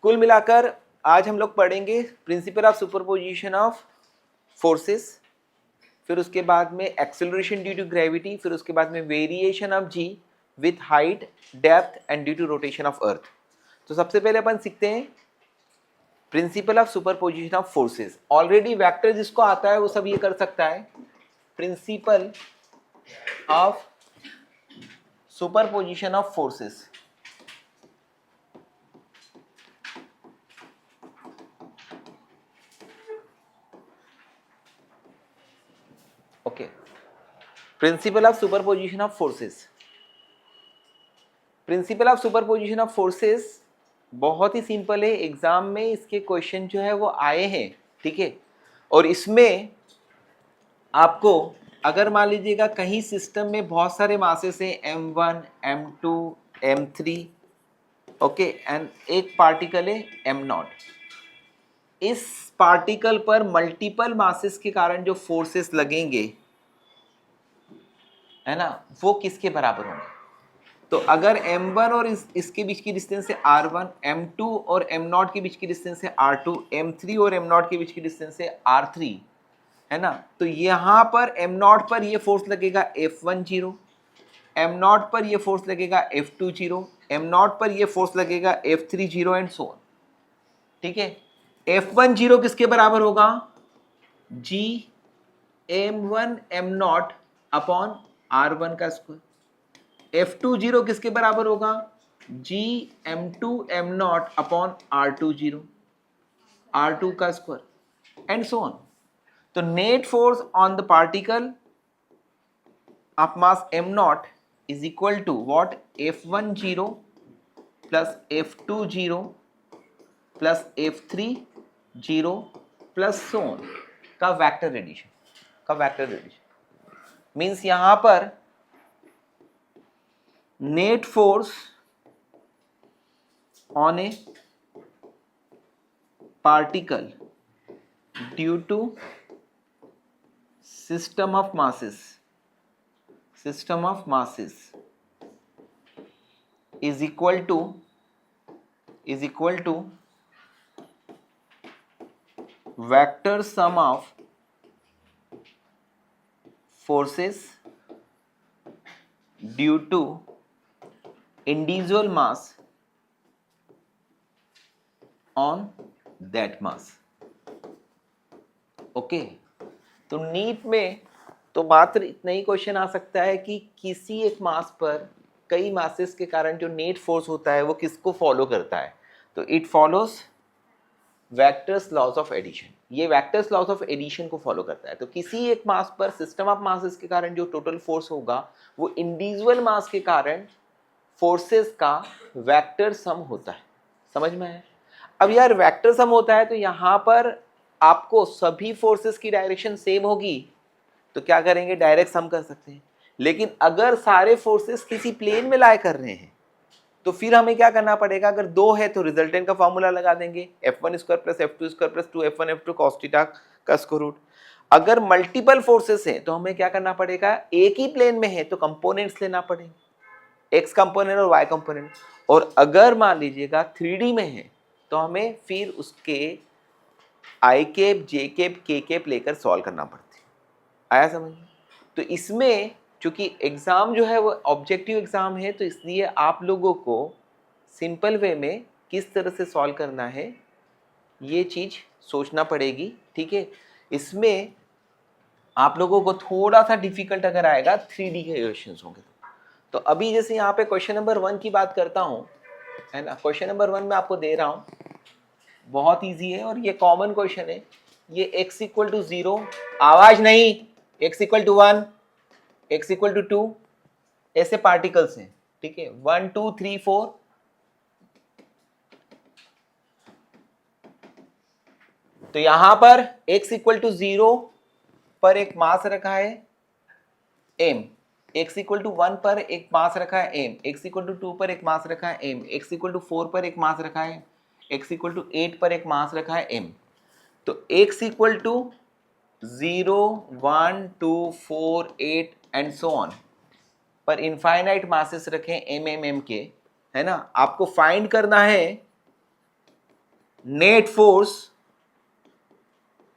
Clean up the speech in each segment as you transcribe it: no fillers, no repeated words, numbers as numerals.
कुल मिलाकर आज हम लोग पढ़ेंगे principal of superposition of forces, फिर उसके बाद में एक्सेलरेशन ड्यू टू ग्रेविटी, फिर उसके बाद में variation of ji with height, depth and due to rotation of earth. तो सबसे पहले अपन सीखते हैं principle of superposition of forces. Already vector जिसको आता है वो सब ये कर सकता है। Principle of superposition of forces, okay. Principle of superposition of forces, principle of superposition of forces बहुत ही सिंपल है। एग्जाम में इसके क्वेश्चन जो है वो आए हैं, ठीक है। और इसमें आपको अगर मान लीजिएगा कहीं सिस्टम में बहुत सारे मासेस हैं, m1, m2, m3, okay, and एक पार्टिकल है m0। इस पार्टिकल पर मल्टीपल मासेस के कारण जो फोर्सेस लगेंगे, है ना, वो किसके बराबर होंगे? तो अगर m1 और इसके बीच की डिस्टेंस है r1, m2 और m0 के बीच की डिस्टेंस है r2, m3 और m0 के बीच की डिस्टेंस है r3, है ना, तो यहां पर m0 पर ये फोर्स लगेगा F10, m0 पर ये फोर्स लगेगा F20, m0 पर ये फोर्स लगेगा F30 एंड सो ऑन, ठीक है। F10 किसके बराबर होगा? G m1 m0 upon r1 का स्क्वायर। F20 किसके बराबर होगा? G m2 m0 upon r20, r2 का स्क्वायर एंड सो ऑन। तो net force on the particle of mass m0 is equal to what? F10 plus F20 plus F30 plus so on का vector addition means यहां पर net force on a particle due to system of masses is equal to vector sum of forces due to individual mass on that mass, okay. तो NEET में तो मात्र इतना ही question आ सकता है कि किसी एक मास पर कई मासेस के कारण जो नेट फोर्स होता है वो किसको फॉलो करता है? तो it follows vectors laws of addition. ये वेक्टर्स लॉज ऑफ एडिशन को फॉलो करता है। तो किसी एक मास पर सिस्टम ऑफ मासेस के कारण जो टोटल फोर्स होगा वो इंडिविजुअल मास के कारण फोर्सेस का वेक्टर सम होता है। समझ में है? अब यार वेक्टर सम होता है तो यहाँ पर आपको सभी फोर्सेस की डायरेक्शन सेम होगी तो क्या करेंगे? डायरेक्ट सम कर सकते हैं। लेकिन अगर सारे फोर्सेस किसी प्लेन में लाई कर रहे हैं तो फिर हमें क्या करना पड़ेगा? अगर दो है तो रिजल्टेंट का फॉर्मूला लगा देंगे, F1 square plus F2 square plus 2F1 F2 cos theta का स्क्वायर रूट। अगर मल्टीपल फोर्सेस हैं तो हमें क्या करना पड़ेगा? एक ही प्लेन में है तो कंपोनेंट्स लेना पड़ेंगे, x कंपोनेंट और y कंपोनेंट। और अगर मान लीजिएगा 3D में है तो हमें फिर उसके आई कैप, जे कैप, के कैप लेकर सॉल्व करना पड़ता है। आया समझ में? तो इसमें चूंकि एग्जाम जो है वो ऑब्जेक्टिव एग्जाम है तो इसलिए आप लोगों को सिंपल वे में किस तरह से सॉल्व करना है ये चीज सोचना पड़ेगी, ठीक है। इसमें आप लोगों को थोड़ा सा डिफिकल्ट अगर आएगा 3D के क्वेश्चंस होंगे तो अभी जैसे यहाँ पे क्वेश्चन नंबर 1 की बात करता हूँ, है ना। क्वेश्चन नंबर 1 में आपको दे रहा हूँ, बहुत इजी है और ये कॉमन क्वेश्चन है। ये x इक्वल टू 0, आवाज नहीं, x equal to 1, x equal to 2 ऐसे पार्टिकल्स हैं, ठीक है। 1 2 3 4 तो यहां पर x इक्वल टू 0 पर एक मास रखा है m, x इक्वल टू 1 पर एक मास रखा है m, x इक्वल टू 2 पर एक मास रखा है m, x इक्वल टू 4 पर एक मास रखा है, x इक्वल टू 8 पर एक मास रखा है m। तो x equal to 0 1 2 4 8 and so on पर इनफाइनाइट मासेस रखे m m m के, है ना। आपको फाइंड करना है net force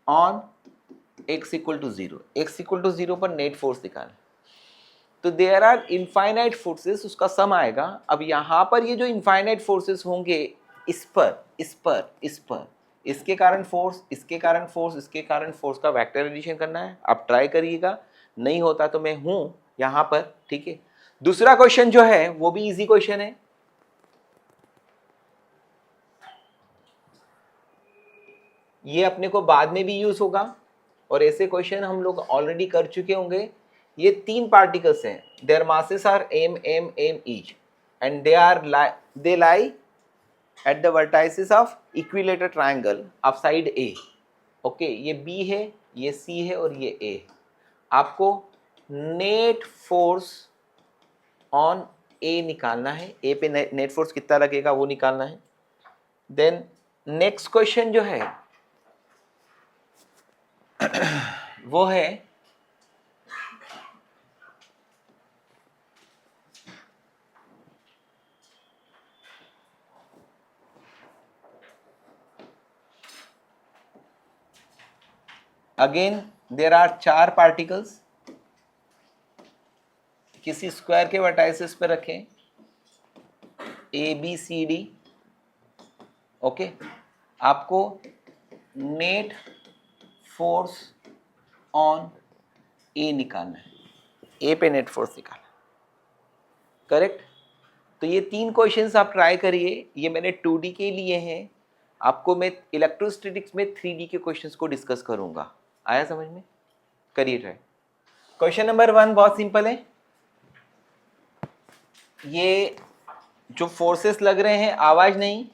on x equal to 0, x equal to 0 पर नेट फोर्स निकालना। तो देयर आर इनफाइनाइट फोर्सेस, उसका सम आएगा। अब यहां पर ये जो इनफाइनाइट फोर्सेस होंगे, इस पर, इस पर, इस पर, इसके कारण फोर्स, इसके कारण फोर्स, इसके कारण फोर्स का वेक्टर एडिशन करना है। आप ट्राई करिएगा, नहीं होता तो मैं हूं यहां पर, ठीक है। दूसरा क्वेश्चन जो है वो भी इजी क्वेश्चन है। ये अपने को बाद में भी यूज होगा, और ऐसे क्वेश्चन हम लोग ऑलरेडी कर चुके होंगे। ये 3 पार्टिकल्स हैं, their masses are m m m each and they lie at the vertices of equilateral triangle of side A। Okay, ये B है, ये C है और ये A। आपको नेट फोर्स ऑन A निकालना है, A पे नेट फोर्स कितना लगेगा वो निकालना है। देन नेक्स्ट क्वेश्चन जो है वो है अगेन देर आर 4 पार्टिकल्स, किसी स्क्वायर के वर्टाइसिस पे रखें A B C D. Okay, आपको नेट फोर्स ऑन ए निकालना है, ए पे नेट फोर्स निकालना, करेक्ट। तो ये 3 क्वेश्चंस आप ट्राई करिए। ये मैंने 2D के लिए हैं, आपको मैं इलेक्ट्रोस्टैटिक्स में 3D के क्वेश्चंस को डिस्कस करूंगा। आया समझ में? करिए ट्राई। क्वेश्चन नंबर 1 बहुत सिंपल है। ये जो फोर्सेस लग रहे हैं, आवाज नहीं,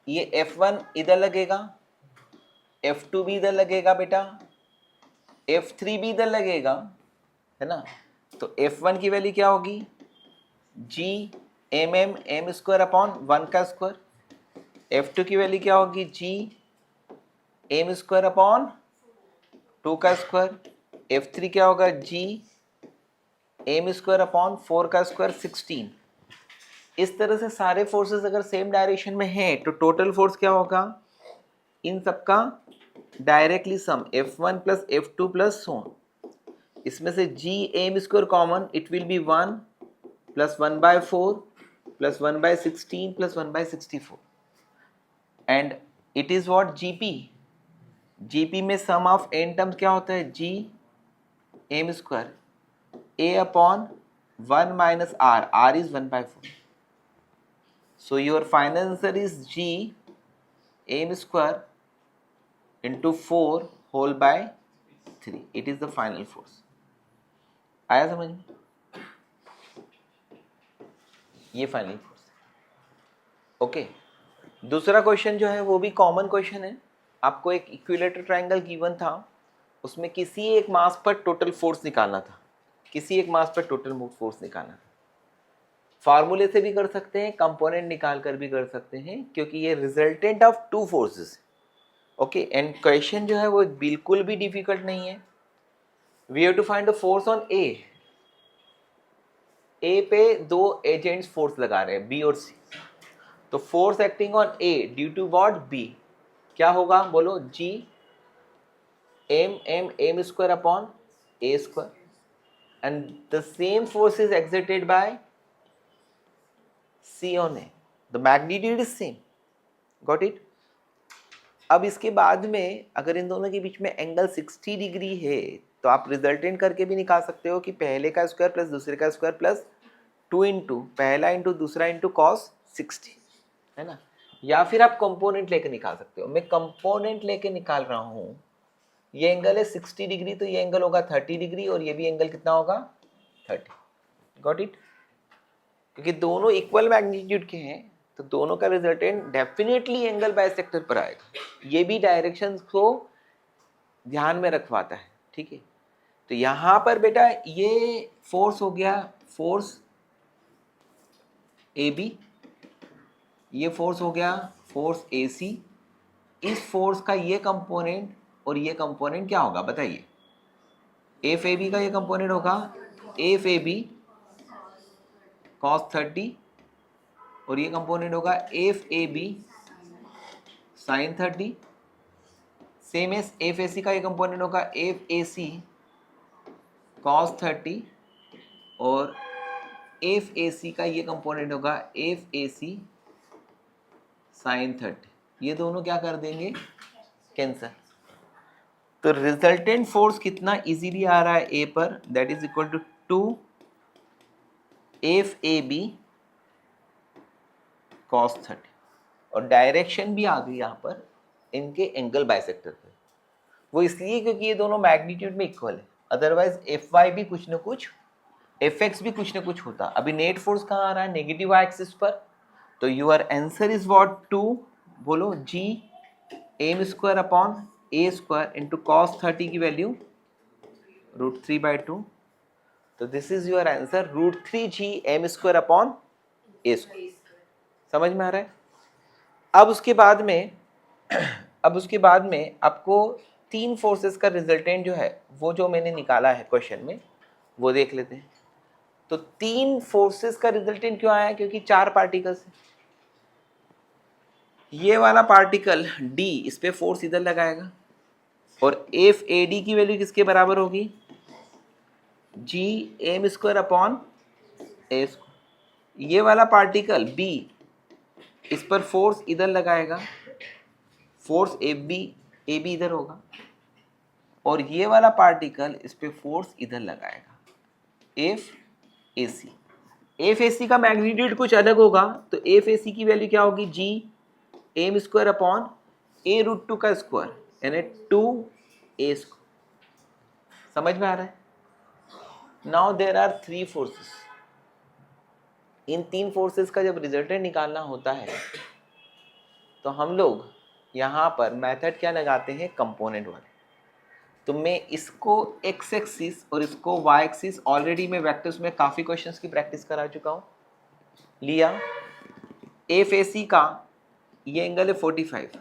ये F1 इधर लगेगा, F2 भी इधर लगेगा बेटा, F3 भी इधर लगेगा, है ना। तो F1 की वैल्यू क्या होगी, G mm m square upon 1 का स्क्वायर। F2 की वैल्यू क्या होगी, G m स्क्वायर अपॉन 2 का स्क्वायर। F3 क्या होगा, G m स्क्वायर अपॉन 4 का स्क्वायर 16। इस तरह से सारे फोर्सेस अगर सेम डायरेक्शन में हैं तो टोटल फोर्स क्या होगा, इन सबका डायरेक्टली सम F1 plus F2 plus so. इसमें से G m square common, it will B 1 plus 1/4 plus 1/16 plus 1/64 and it is what GP। GP में सम ऑफ n टर्म्स क्या होता है, G m square a upon 1 minus r, r is 1/4। So your final answer is G m square into 4 whole by 3. It is the final force. आया समझ में? ये final force. Okay, दूसरा question जो है वो भी कॉमन क्वेश्चन है। आपको एक इक्विलेटरल ट्रायंगल गिवन था, उसमें किसी एक मास पर टोटल फोर्स निकालना था, किसी एक मास पर टोटल फोर्स निकालना था। फार्मूले से भी कर सकते हैं, कंपोनेंट निकाल कर भी कर सकते हैं, क्योंकि ये resultant of 2 forces. Okay, and question जो है वो बिल्कुल भी डिफिकल्ट नहीं है। We have to find the force on A. A पे 2 एजेंट्स फोर्स लगा रहे हैं, बी और सी। तो force acting on A due to what, B, क्या होगा बोलो, G m m m square upon a square and the same force is exerted by C on A, the magnitude is same, got it। अब इसके बाद में अगर इन दोनों के बीच में एंगल 60 डिग्री है तो आप रिजल्टेंट करके भी निकाल सकते हो कि पहले का स्क्वायर प्लस दूसरे का स्क्वायर प्लस 2 इंटू पहला इंटू दूसरा इंटू कॉस 60, है ना। या फिर आप कंपोनेंट लेके निकाल सकते हो। मैं कंपोनेंट लेके निकाल रहा हूँ। ये एंगल है 60 डिग्री, तो ये एंगल होगा 30 डिग्री और ये भी एंगल कितना होगा, 30, गॉट इट। क्योंकि दोनों इक्वल मैग्नीट्यूड के हैं तो दोनों का रिजल्टेंट डेफिनेटली एंगल बाइसेक्टर पर आएगा। ये भी डायरेक्शंस को ध्यान में रखवाता है, ठीक है। तो यहाँ पर बेटा ये फोर्स हो गया, फोर्स ए बी, ये फोर्स हो गया फोर्स ए सी। इस फोर्स का ये कंपोनेंट और ये कंपोनेंट क्या होगा बताइए। एफ ए बी का ये कंपोनेंट होगा एफ ए बी cos 30 और ये कंपोनेंट होगा F A B sine 30, same as F A C का ये कंपोनेंट होगा एफ ए सी कॉस 30, और एफ ए सी का ये कंपोनेंट होगा एफ ए सी साइन 30। ये दोनों क्या कर देंगे, कैंसर। तो रिजल्टेंट फोर्स कितना इजीली आ रहा है ए पर, that is equal to 2 F A B cos 30, और डायरेक्शन भी आ गई यहाँ पर इनके एंगल बाइसेक्टर पे। वो इसलिए क्योंकि ये दोनों मैग्नीट्यूड में इक्वल है, अदरवाइज एफ वाई भी कुछ न कुछ, एफ एक्स भी कुछ न कुछ होता। अभी नेट फोर्स कहाँ आ रहा है, नेगेटिव वाई एक्सिस पर, तो यूर आंसर इज व्हाट, 2 बोलो G m square upon a square into cos 30 की वैल्यू √3/2। तो this is your answer, √3g m square upon a square. समझ में आ रहा है। अब उसके बाद में आपको 3 फोर्सेस का रिजल्टेंट जो है वो जो मैंने निकाला है क्वेश्चन में वो देख लेते हैं। तो 3 फोर्सेस का रिजल्टेंट क्यों आया, क्योंकि 4 पार्टिकल्स हैं। ये वाला पार्टिकल D इस पे फोर्स इधर लगाएगा, और एफ ए डी की वैल्यू किसके बराबर होगी, जी m square upon a square. ये वाला पार्टिकल B इस पर फोर्स इधर लगाएगा, फोर्स ए बी इधर होगा, और ये वाला पार्टिकल इस पे फोर्स इधर लगाएगा, F A C. F A C का मैग्नीट्यूड कुछ अलग होगा, तो एफ ए सी की वैल्यू क्या होगी, जी एम स्क्वायर अपॉन a√2 का स्क्वायर, यानी 2a स्क्वायर। समझ में आ रहा है। Now there are 3 forces. इन 3 फोर्सेस का जब रिजल्टेंट निकालना होता है तो हम लोग यहाँ पर मेथड क्या लगाते हैं, कंपोनेंट वाले। तो मैं इसको एक्स एक्सिस और इसको वाई एक्सिस, ऑलरेडी मैं वेक्टर्स में काफ़ी क्वेश्चंस की प्रैक्टिस करा चुका हूँ। लिया एफ ए सी का ये एंगल है 45,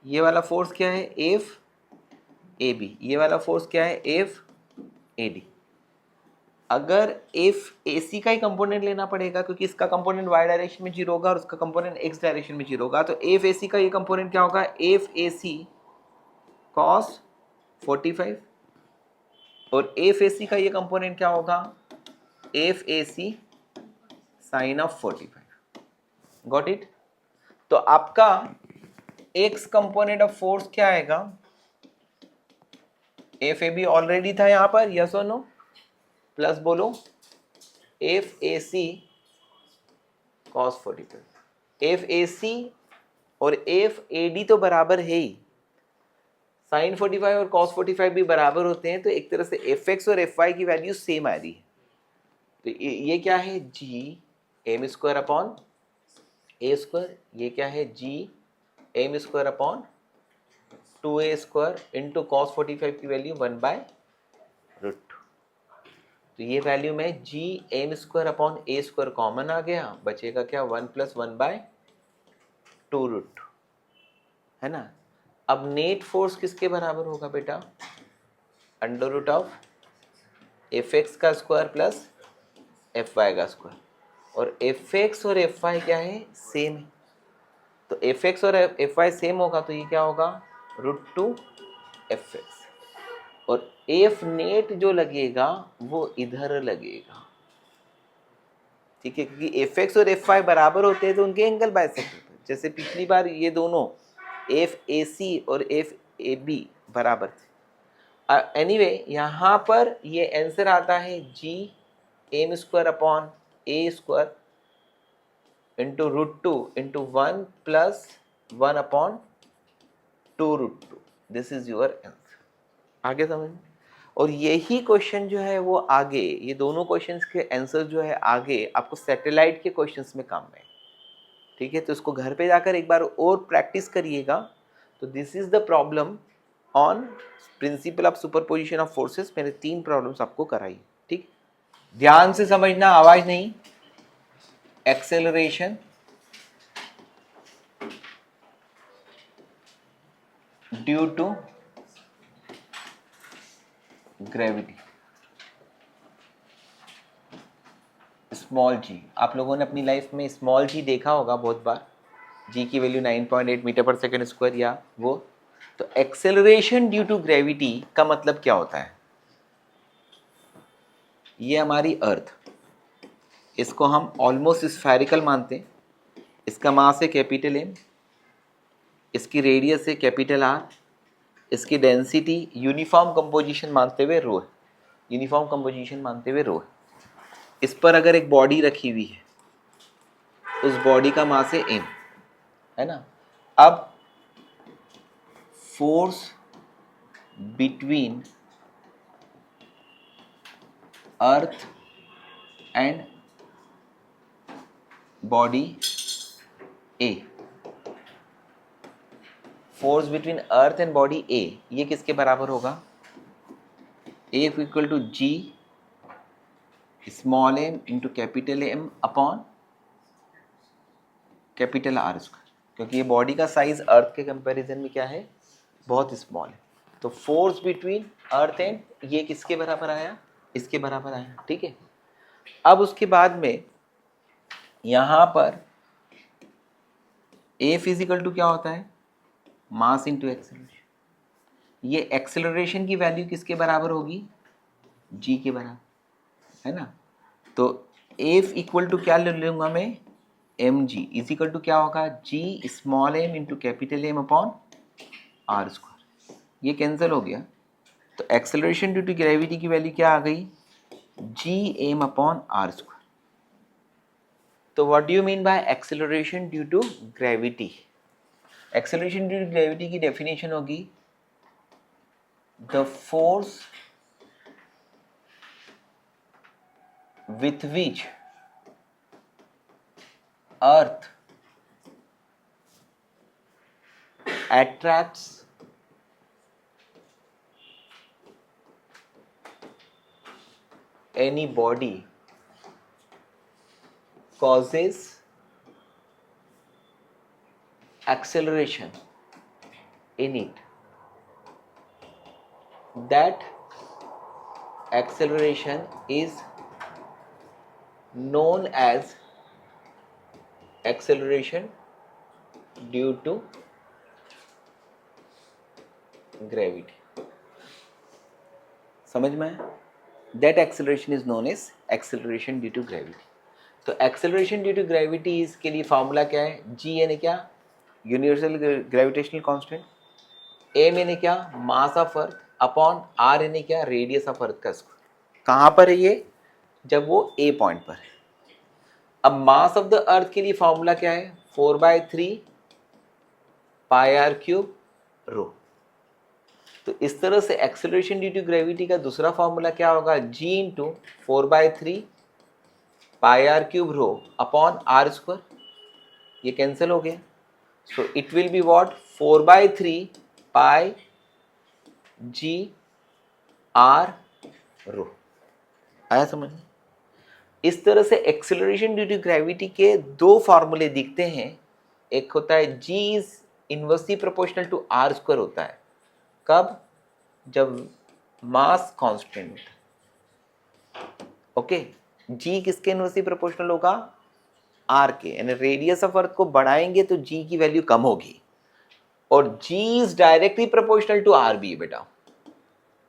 ये वाला फोर्स क्या है, एफ ए बी, ये वाला फोर्स क्या है, एफ ए डी। अगर एफ ए सी का ही कंपोनेंट लेना पड़ेगा, क्योंकि इसका कंपोनेंट वाई डायरेक्शन में 0 होगा और उसका कंपोनेंट एक्स डायरेक्शन में 0 होगा, तो एफ ए सी का ये कंपोनेंट क्या होगा, एफ ए सी कॉस 45, और एफ ए सी का ये कंपोनेंट क्या होगा, F A C sine of 45। Got it. तो आपका एक्स कंपोनेंट ऑफ फोर्स क्या आएगा, एफ ए बी ऑलरेडी था यहाँ पर, यस और नो, प्लस बोलो F A C cos 45। F A C और एफ ए डी तो बराबर है ही, साइन 45 और कॉस 45 भी बराबर होते हैं, तो एक तरह से एफ एक्स और एफ वाई की वैल्यू सेम आ रही है। तो ये क्या है, G m square upon a square, ये क्या है, G m square upon 2a square into cos 45 की वैल्यू 1/√2। तो ये वैल्यू में G m square upon a square common आ गया, बचेगा क्या, 1 + 1/√2, है ना। अब नेट फोर्स किसके बराबर होगा बेटा, √of एफ एक्स का स्क्वायर प्लस एफ वाई का स्क्वायर, और एफ एक्स और एफ वाई क्या है, सेम है। तो एफ एक्स और एफ वाई सेम होगा, तो ये क्या होगा, √2 एफ एक्स, और एफ नेट जो लगेगा वो इधर लगेगा, ठीक है, क्योंकि एफ एक्स और एफ वाई बराबर होते हैं तो उनके एंगल बाइसेक्ट होते हैं। जैसे पिछली बार ये दोनों एफ ए सी और एफ ए बी बराबर थे। एनीवे यहाँ पर ये आंसर आता है G m square upon a square into √2 into 1 + 1/2√2। This is your answer. आगे समझ। और यही क्वेश्चन जो है वो आगे, ये दोनों क्वेश्चंस के आंसर जो है आगे आपको सैटेलाइट के क्वेश्चंस में काम में, ठीक है। तो इसको घर पे जाकर एक बार और प्रैक्टिस करिएगा। तो this is the problem on principal of superposition of forces. मैंने 3 प्रॉब्लम्स आपको कराई, ठीक। ध्यान से समझना, आवाज नहीं। Acceleration due to gravity, small G. आप लोगों ने अपनी लाइफ में स्मॉल जी देखा होगा बहुत बार, जी की वैल्यू 9.8 मीटर पर सेकेंड स्क्वायर या वो। तो एक्सेलरेशन ड्यू टू ग्रेविटी का मतलब क्या होता है? ये हमारी अर्थ, इसको हम ऑलमोस्ट स्फेरिकल मानते हैं, इसका मास है कैपिटल एम, इसकी रेडियस है कैपिटल आर, इसकी डेंसिटी यूनिफॉर्म कंपोजिशन मानते हुए रो है, यूनिफॉर्म कंपोजिशन मानते हुए रो है। इस पर अगर एक बॉडी रखी हुई है, उस बॉडी का मास है एम, है ना। अब force between earth and body A, force between earth and body A, ये किसके बराबर होगा? F equal to G small M into capital M upon capital R square, क्योंकि ये बॉडी का साइज अर्थ के कंपैरिजन में क्या है? बहुत स्मॉल है। तो फोर्स बिटवीन अर्थ एंड ये किसके बराबर आया? इसके बराबर आया, ठीक है। अब उसके बाद में यहां पर ए फिजिकल टू क्या होता है? Mass into acceleration. ये एक्सेलरेशन की वैल्यू किसके बराबर होगी? जी के बराबर, है ना। तो एफ इक्वल टू क्या ले लूंगा मैं? एम जी इजिकल टू क्या होगा? G small M into capital M upon R square. ये कैंसिल हो गया, तो एक्सेलरेशन ड्यू टू ग्रेविटी की वैल्यू क्या आ गई? G M upon R square. तो what do you mean by acceleration due to gravity? Acceleration due to gravity की डेफिनेशन होगी the force with which earth attracts any body causes acceleration in it. That acceleration is known as acceleration due to gravity. समझ में आया? That acceleration is known as acceleration due to gravity. तो acceleration due to gravity इसके लिए formula क्या है? G यानी क्या? यूनिवर्सल ग्रेविटेशनल कांस्टेंट, m यानी क्या? Mass of earth upon r यानी क्या? रेडियस ऑफ अर्थ का स्क्वायर। कहाँ पर है ये? जब वो a पॉइंट पर है। अब मास ऑफ द अर्थ के लिए फॉर्मूला क्या है? 4/3 पाई आर क्यूब रो। तो इस तरह से एक्सेलरेशन ड्यू टू ग्रेविटी का दूसरा फॉर्मूला क्या होगा? g into 4/3 pi R cube rho upon R square. ये कैंसिल हो गया, so it will be what? 4/3 pi G R rho. आया समझ में? इस तरह से एक्सेलरेशन ड्यू टू ग्रेविटी के दो फॉर्मूले दिखते हैं। एक होता है g is inversely proportional to r square होता है। कब? जब मास कांस्टेंट। ओके, g किसके इनवर्सली प्रोपोर्शनल होगा? r के, यानी रेडियस ऑफ अर्थ को बढ़ाएंगे तो g की वैल्यू कम होगी, और g is directly proportional to r भी बेटा।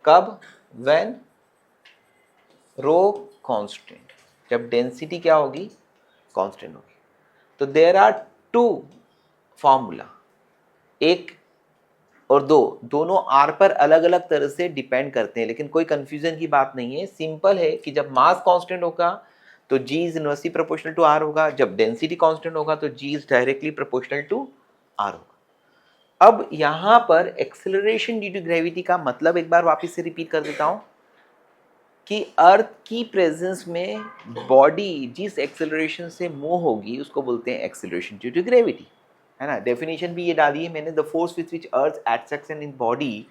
कब? व्हेन रो कांस्टेंट, जब डेंसिटी क्या होगी? कांस्टेंट होगी। तो देयर आर टू फॉर्मूला, एक और दो, दोनों आर पर अलग अलग तरह से डिपेंड करते हैं, लेकिन कोई कंफ्यूजन की बात नहीं है। सिंपल है कि जब मास कांस्टेंट होगा तो G is inversely proportional to R होगा, जब डेंसिटी कांस्टेंट होगा तो G is directly proportional to R होगा। अब यहां पर एक्सेलरेशन ड्यू टू ग्रेविटी का मतलब एक बार वापस से रिपीट कर देता हूं कि अर्थ की प्रेजेंस में बॉडी जिस एक्सेलरेशन से मूव होगी उसको बोलते हैं एक्सेलरेशन ड्यू टू ग्रेविटी, है ना। डेफिनेशन भी ये डाली है मैंने, the force with which earth acts in body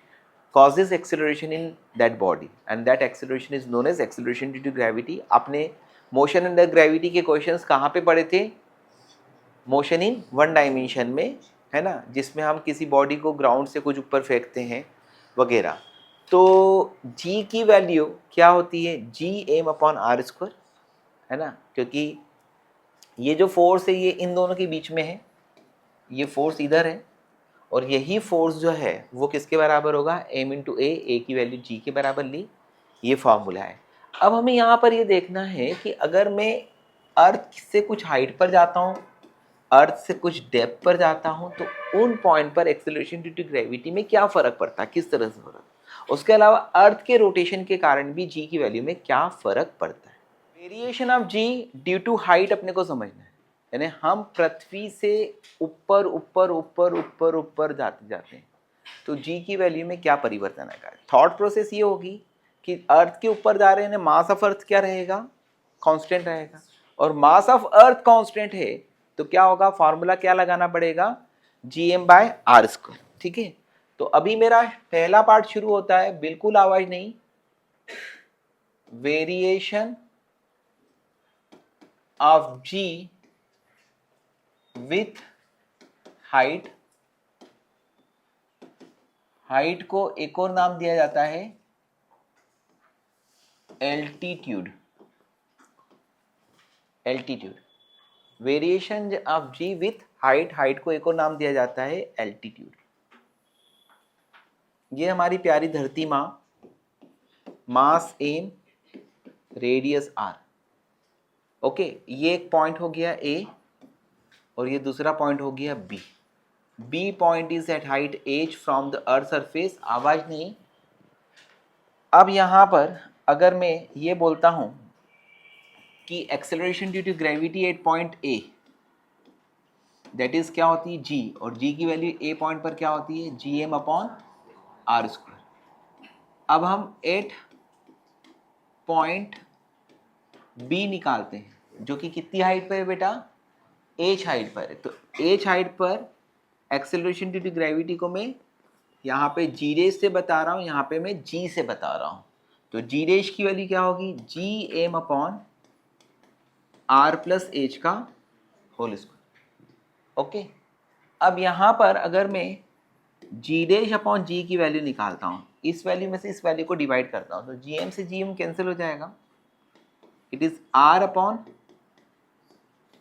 causes acceleration in that body and that acceleration is known as acceleration due to gravity। आपने मोशन अंडर ग्रेविटी के questions कहाँ पे पढ़े थे? मोशन इन वन डायमेंशन में, है ना, जिसमें हम किसी बॉडी को ग्राउंड से कुछ ऊपर फेंकते हैं वगैरह। तो g की वैल्यू क्या होती है? G M upon R square, है ना, क्योंकि ये जो फोर्स है ये इन दोनों के बीच में है, ये फोर्स इधर है और यही फोर्स जो है वो किसके बराबर होगा, m इंटू ए की वैल्यू g के बराबर ली, ये फॉर्मूला है। अब हमें यहाँ पर ये देखना है कि अगर मैं अर्थ से कुछ हाइट पर जाता हूँ, अर्थ से कुछ डेप्थ पर जाता हूँ, तो उन पॉइंट पर एक्सेलरेशन ड्यू टू ग्रेविटी में क्या फ़र्क पड़ता है, किस तरह से फ़र्क, उसके अलावा अर्थ के रोटेशन के कारण भी g की वैल्यू में क्या फ़र्क पड़ता है। Variation of g due to height अपने को समझना है, यानी हम पृथ्वी से ऊपर ऊपर ऊपर ऊपर ऊपर जाते जाते हैं तो g की वैल्यू में क्या परिवर्तन आएगा। थॉट प्रोसेस ये होगी कि अर्थ के ऊपर जा रहे हैं, मास ऑफ अर्थ क्या रहेगा, कांस्टेंट रहेगा, और मास ऑफ अर्थ कांस्टेंट है तो क्या होगा, फार्मूला क्या लगाना पड़ेगा, gm/r²। ठीक है, तो अभी मेरा पहला पार्ट शुरू होता है, बिल्कुल आवाज नहीं, variation of g with height, height को एक और नाम दिया जाता है altitude, altitude, variation of g with height, height को एक और नाम दिया जाता है एल्टीट्यूड। ये हमारी प्यारी धरती माँ, मास m, रेडियस r। ओके, ये एक पॉइंट हो गया A और ये दूसरा पॉइंट हो गया B। B point is at height h from the earth surface, आवाज नहीं। अब यहाँ पर अगर मैं ये बोलता हूँ कि acceleration due to gravity at point A, that is क्या होती है g, और g की वैल्यू A पॉइंट पर क्या होती है, gm/r²। अब हम एट पॉइंट B निकालते हैं जो कि कितनी हाइट पर है बेटा, h हाइट पर है। तो h हाइट पर एक्सेलरेशन ड्यू टू ग्रेविटी को मैं यहाँ पे g रेज से बता रहा हूँ, यहाँ पे मैं g से बता रहा हूँ। तो g रेज की वैल्यू क्या होगी, gm/r+h का होल स्क्वायर। ओके, अब यहाँ पर अगर मैं g रेज अपॉन g की वैल्यू निकालता हूँ, इस वैल्यू में से इस वैल्यू को डिवाइड करता हूँ, तो gm से gm कैंसिल हो जाएगा, it is r upon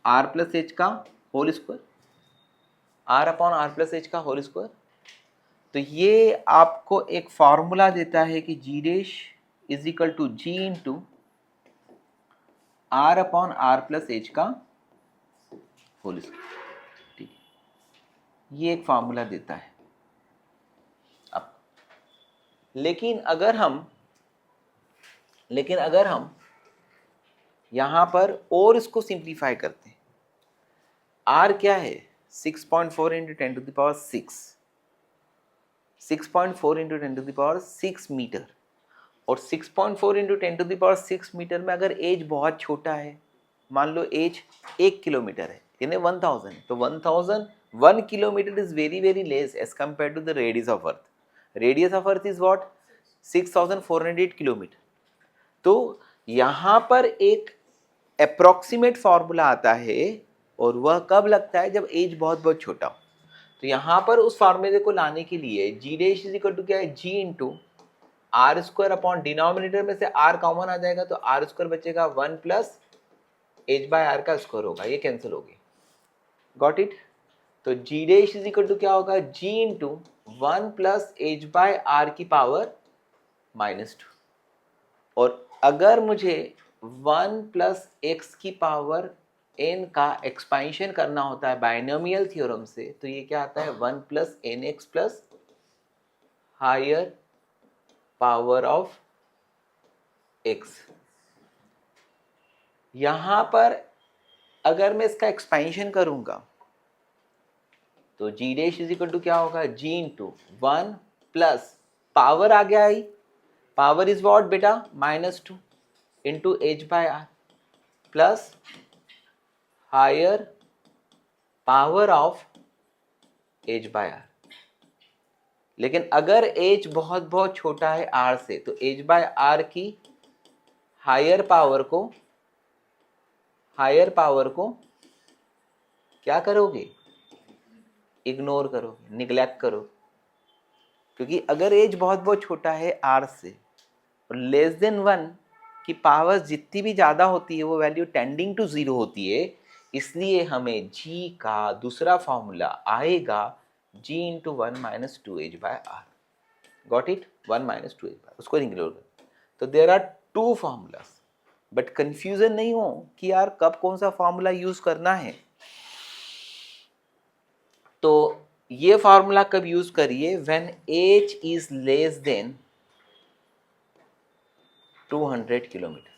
r+h का whole square, r upon r+h का होल स्क्वायर। तो ये आपको एक फॉर्मूला देता है कि g dash is equal to g into r upon r+h का होल स्क्वायर। ठीक है, ये एक फॉर्मूला देता है। अब लेकिन अगर हम यहाँ पर और इसको सिंप्लीफाई करते हैं, r क्या है, 6.4 इंटू 10⁶, 6.4 इंटू 10⁶ मीटर, और 6.4 इंटू 10⁶ मीटर में अगर एज बहुत छोटा है, मान लो एज 1 किलोमीटर है, यानी 1000, तो 1001 kilometre is very very less as compare to the radius of earth. Radius of earth is what, 6408 kilometre. तो यहाँ पर एक अप्रोक्सीमेट फॉर्मूला आता है, और वह कब लगता है, जब एज बहुत बहुत छोटा हो। तो यहाँ पर उस फार्मूले को लाने के लिए g dash is equal to क्या है, g into r² upon denominator में से r कॉमन आ जाएगा, तो r² बचेगा 1 प्लस h/r का स्क्वायर होगा, ये कैंसिल हो गई। Got it. तो g dash is equal to क्या होगा, g इंटू 1 प्लस h/r की पावर -2, और अगर मुझे 1 प्लस x की पावर n का एक्सपेंशन करना होता है बाइनोमियल थ्योरम से, तो ये क्या आता है, 1 plus nx plus higher power of x। यहां पर अगर मैं इसका एक्सपेंशन करूंगा तो g dash is equal to क्या होगा, g इंटू 1 प्लस पावर आ गया ही, पावर इज व्हाट बेटा, -2 into h/r plus higher power of h/r। लेकिन अगर h बहुत बहुत छोटा है r से, तो h/r की हायर पावर को क्या करोगे, इग्नोर करोगे, निग्लेक्ट करोगे, क्योंकि अगर एज बहुत बहुत छोटा है r से और लेस देन 1 की पावर जितनी भी ज़्यादा होती है वो वैल्यू टेंडिंग टू 0 होती है, इसलिए हमें g का दूसरा फॉर्मूला आएगा g into 1 minus 2h by R. Got it? 1 minus 2h by, उसको इंक्लूड कर. तो there are two formulas, but confusion नहीं हो कि यार कब कौन सा फॉर्मूला यूज करना है. तो ये फॉर्मूला कब यूज करिए? When h is less than 200 kilometre.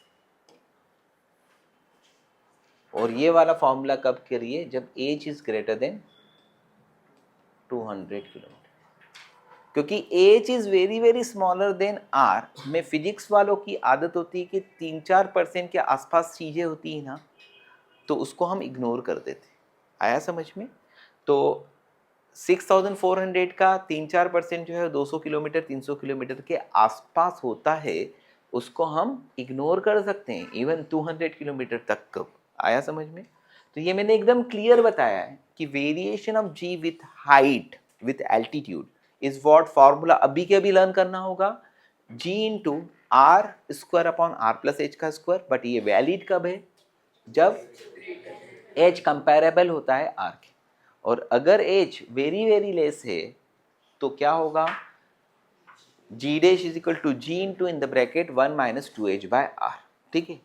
और ये वाला फॉर्मूला कब करिए? जब h is greater then 200 kilometre. क्योंकि h is very very smaller than r. में फिजिक्स वालों की आदत होती है कि 3-4% के आसपास चीजें होती है ना, तो उसको हम इग्नोर कर देते. आया समझ में? तो 6400 का 3-4% जो है 200 किलोमीटर 300 किलोमीटर के आसपास होता है, उसको हम इग्नोर कर सकते हैं इवन 200 किलोमीटर तक को. आया समझ में? तो ये मैंने एकदम क्लियर बताया है कि variation of ji with height with altitude is what formula अभी के अभी लर्न करना होगा. G into R square upon R plus H का स्क्वायर. बट ये वैलिड कब है? जब एच कंपेरेबल होता है आर के. और अगर एच वेरी वेरी लेस है तो क्या होगा? G dash is equal to G into in the bracket 1 minus 2h by R. ठीक है.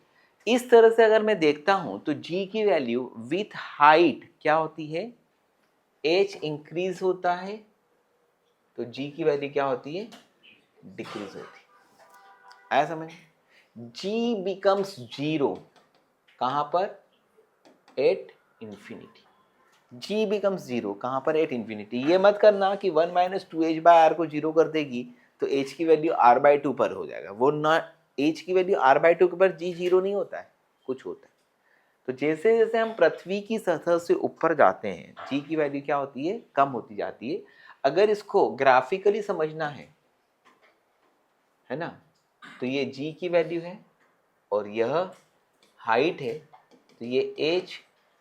इस तरह से अगर मैं देखता हूं तो g की वैल्यू विथ हाइट क्या होती है? h इंक्रीज होता है तो g की वैल्यू क्या होती है? डिक्रीज होती है. आया समझ? g बिकम्स जीरो कहां पर? At infinity. g becomes zero कहां पर? At infinity. ये मत करना कि 1 माइनस 2h बाय आर को जीरो कर देगी तो h की वैल्यू r बाई 2 पर हो जाएगा. वो ना, h की वैल्यू r बाई 2 पर g जीरो नहीं होता है, कुछ होता है. तो जैसे जैसे हम पृथ्वी की सतह से ऊपर जाते हैं g की वैल्यू क्या होती है? कम होती जाती है. अगर इसको ग्राफिकली समझना है ना, तो ये g की वैल्यू है और यह हाइट है, तो ये h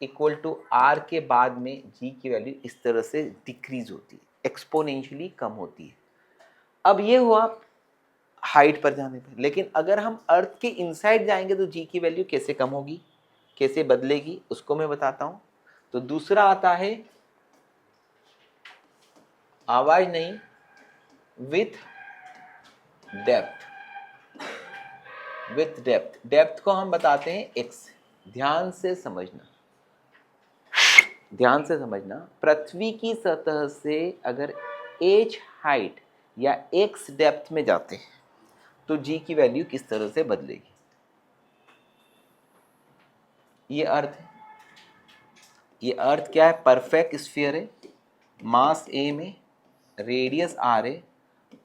इक्वल टू r के बाद में g की वैल्यू इस तरह से डिक्रीज होती है, एक्सपोनेंशियली कम होती है. अब ये हुआ हाइट पर जाने पर. लेकिन अगर हम अर्थ के इनसाइड जाएंगे तो g की वैल्यू कैसे कम होगी, कैसे बदलेगी, उसको मैं बताता हूं. तो दूसरा आता है, आवाज नहीं, with depth. With depth. Depth को हम बताते हैं x. ध्यान से समझना, ध्यान से समझना. पृथ्वी की सतह से अगर h हाइट या x डेप्थ में जाते हैं तो g की वैल्यू किस तरह से बदलेगी. ये अर्थ है. ये अर्थ क्या है? परफेक्ट स्फीयर है, मास a में, रेडियस r है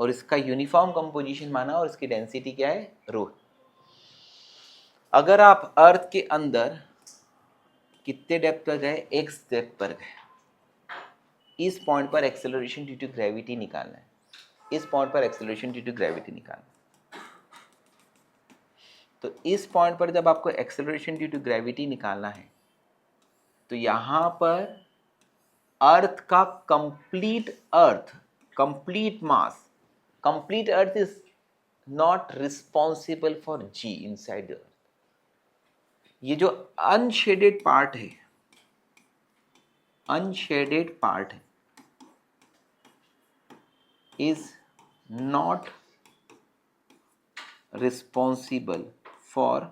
और इसका यूनिफॉर्म कंपोजिशन माना और इसकी डेंसिटी क्या है? रो. अगर आप अर्थ के अंदर कितने डेप्थ पर गए? x डेप्थ पर गए. इस पॉइंट पर एक्सेलरेशन ड्यू टू ग्रेविटी निकालना है. इस पॉइंट पर एक्सेलरेशन ड्यू टू ग्रेविटी निकालना है. तो इस पॉइंट पर जब आपको एक्सेलरेशन ड्यू टू ग्रेविटी निकालना है तो यहां पर अर्थ का complete mass, complete earth is not responsible for G inside earth. ये जो अनशेडेड पार्ट है, अनशेडेड पार्ट है, is not responsible for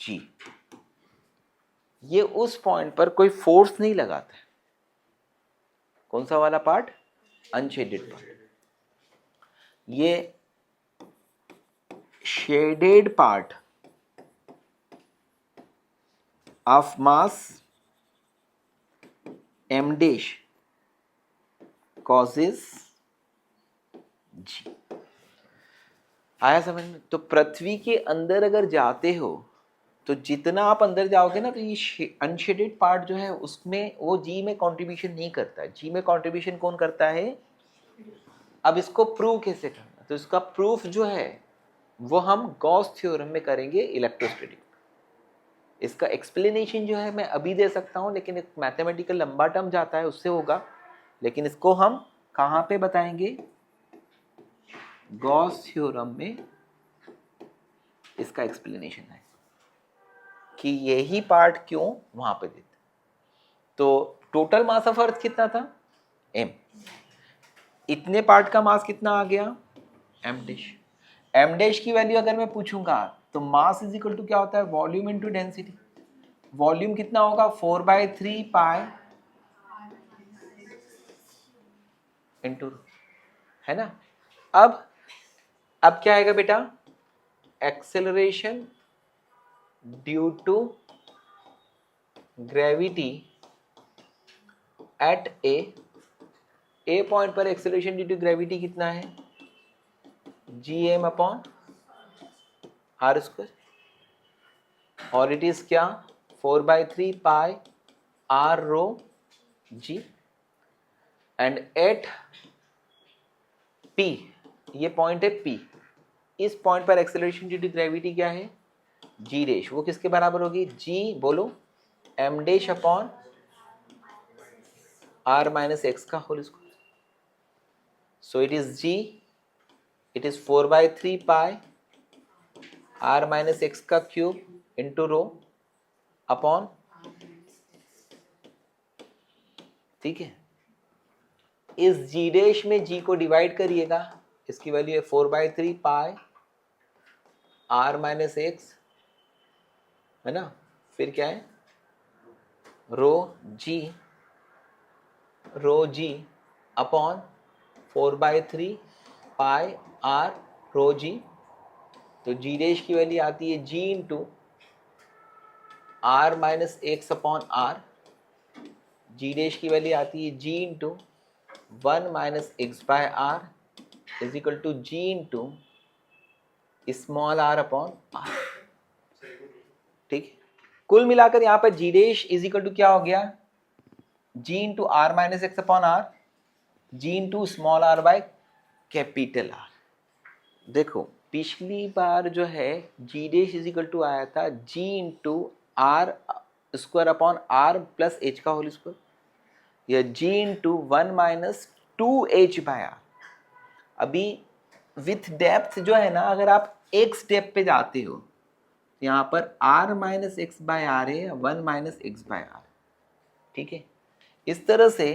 G. ये उस पॉइंट पर कोई फोर्स नहीं लगाता है. कौन सा वाला पार्ट? Unshaded part. ये shaded part of mass m dash causes g. आया समझ में? तो पृथ्वी के अंदर अगर जाते हो तो जितना आप अंदर जाओगे ना, तो ये अनशेडेड पार्ट जो है उसमें वो जी में कंट्रीब्यूशन नहीं करता है. जी में कंट्रीब्यूशन कौन करता है? अब इसको प्रूव कैसे करना? तो इसका प्रूफ जो है वो हम गॉस थ्योरम में करेंगे, इलेक्ट्रोस्टैटिक. इसका एक्सप्लेनेशन जो है मैं अभी दे सकता हूं, लेकिन एक मैथमेटिकल लंबा टर्म जाता है, उससे होगा. लेकिन इसको हम कहां पे बताएंगे? गॉस थ्योरम में इसका एक्सप्लेनेशन है. कि यही पार्ट क्यों वहां पे देते। तो टोटल मास ऑफ अर्थ कितना था m, इतने पार्ट का मास कितना आ गया m डैश। m डैश की वैल्यू अगर मैं पूछूंगा तो मास इज इक्वल टू क्या होता है वॉल्यूम इनटू डेंसिटी। वॉल्यूम कितना होगा 4/3 पाई इंटू, है ना। अब क्या आएगा बेटा, acceleration due to gravity at A point पर एक्सेलरेशन ड्यू टू ग्रेविटी कितना है gm अपॉन आर स्क्वायर, और इट इज क्या 4/3 pi R rho G. And at P, ये पॉइंट है P, इस पॉइंट पर एक्सेलरेशन ड्यू टू ग्रेविटी क्या है g डैश, वो किसके बराबर होगी g बोलो m dash upon r minus X का whole square. So it is g, it is 4/3 pi r minus X का क्यूब इंटू रो अपॉन, ठीक है। इस g डैश में g को डिवाइड करिएगा, इसकी वैल्यू है 4/3 पाई r माइनस एक्स, है ना। फिर क्या है रो जी अपॉन 4/3 पाई r रो जी। तो जी डैश की वैल्यू आती है g into r minus x upon R, g dash की वैल्यू आती है g into 1 minus x by R is equal to g into small r upon R, ठीक है। कुल मिलाकर यहाँ पर g dash is equal to क्या हो गया g into R minus x upon R, g into small r by capital R. देखो पिछली बार जो है g dash is equal to आया था g into R square upon R plus H का होल स्क्वायर, या g into 1 minus 2h by R. अभी विथ डेप्थ जो है ना, अगर आप एक स्टेप पे जाते हो यहाँ पर r minus x by R है 1 माइनस एक्स बाय आर, ठीक है। इस तरह से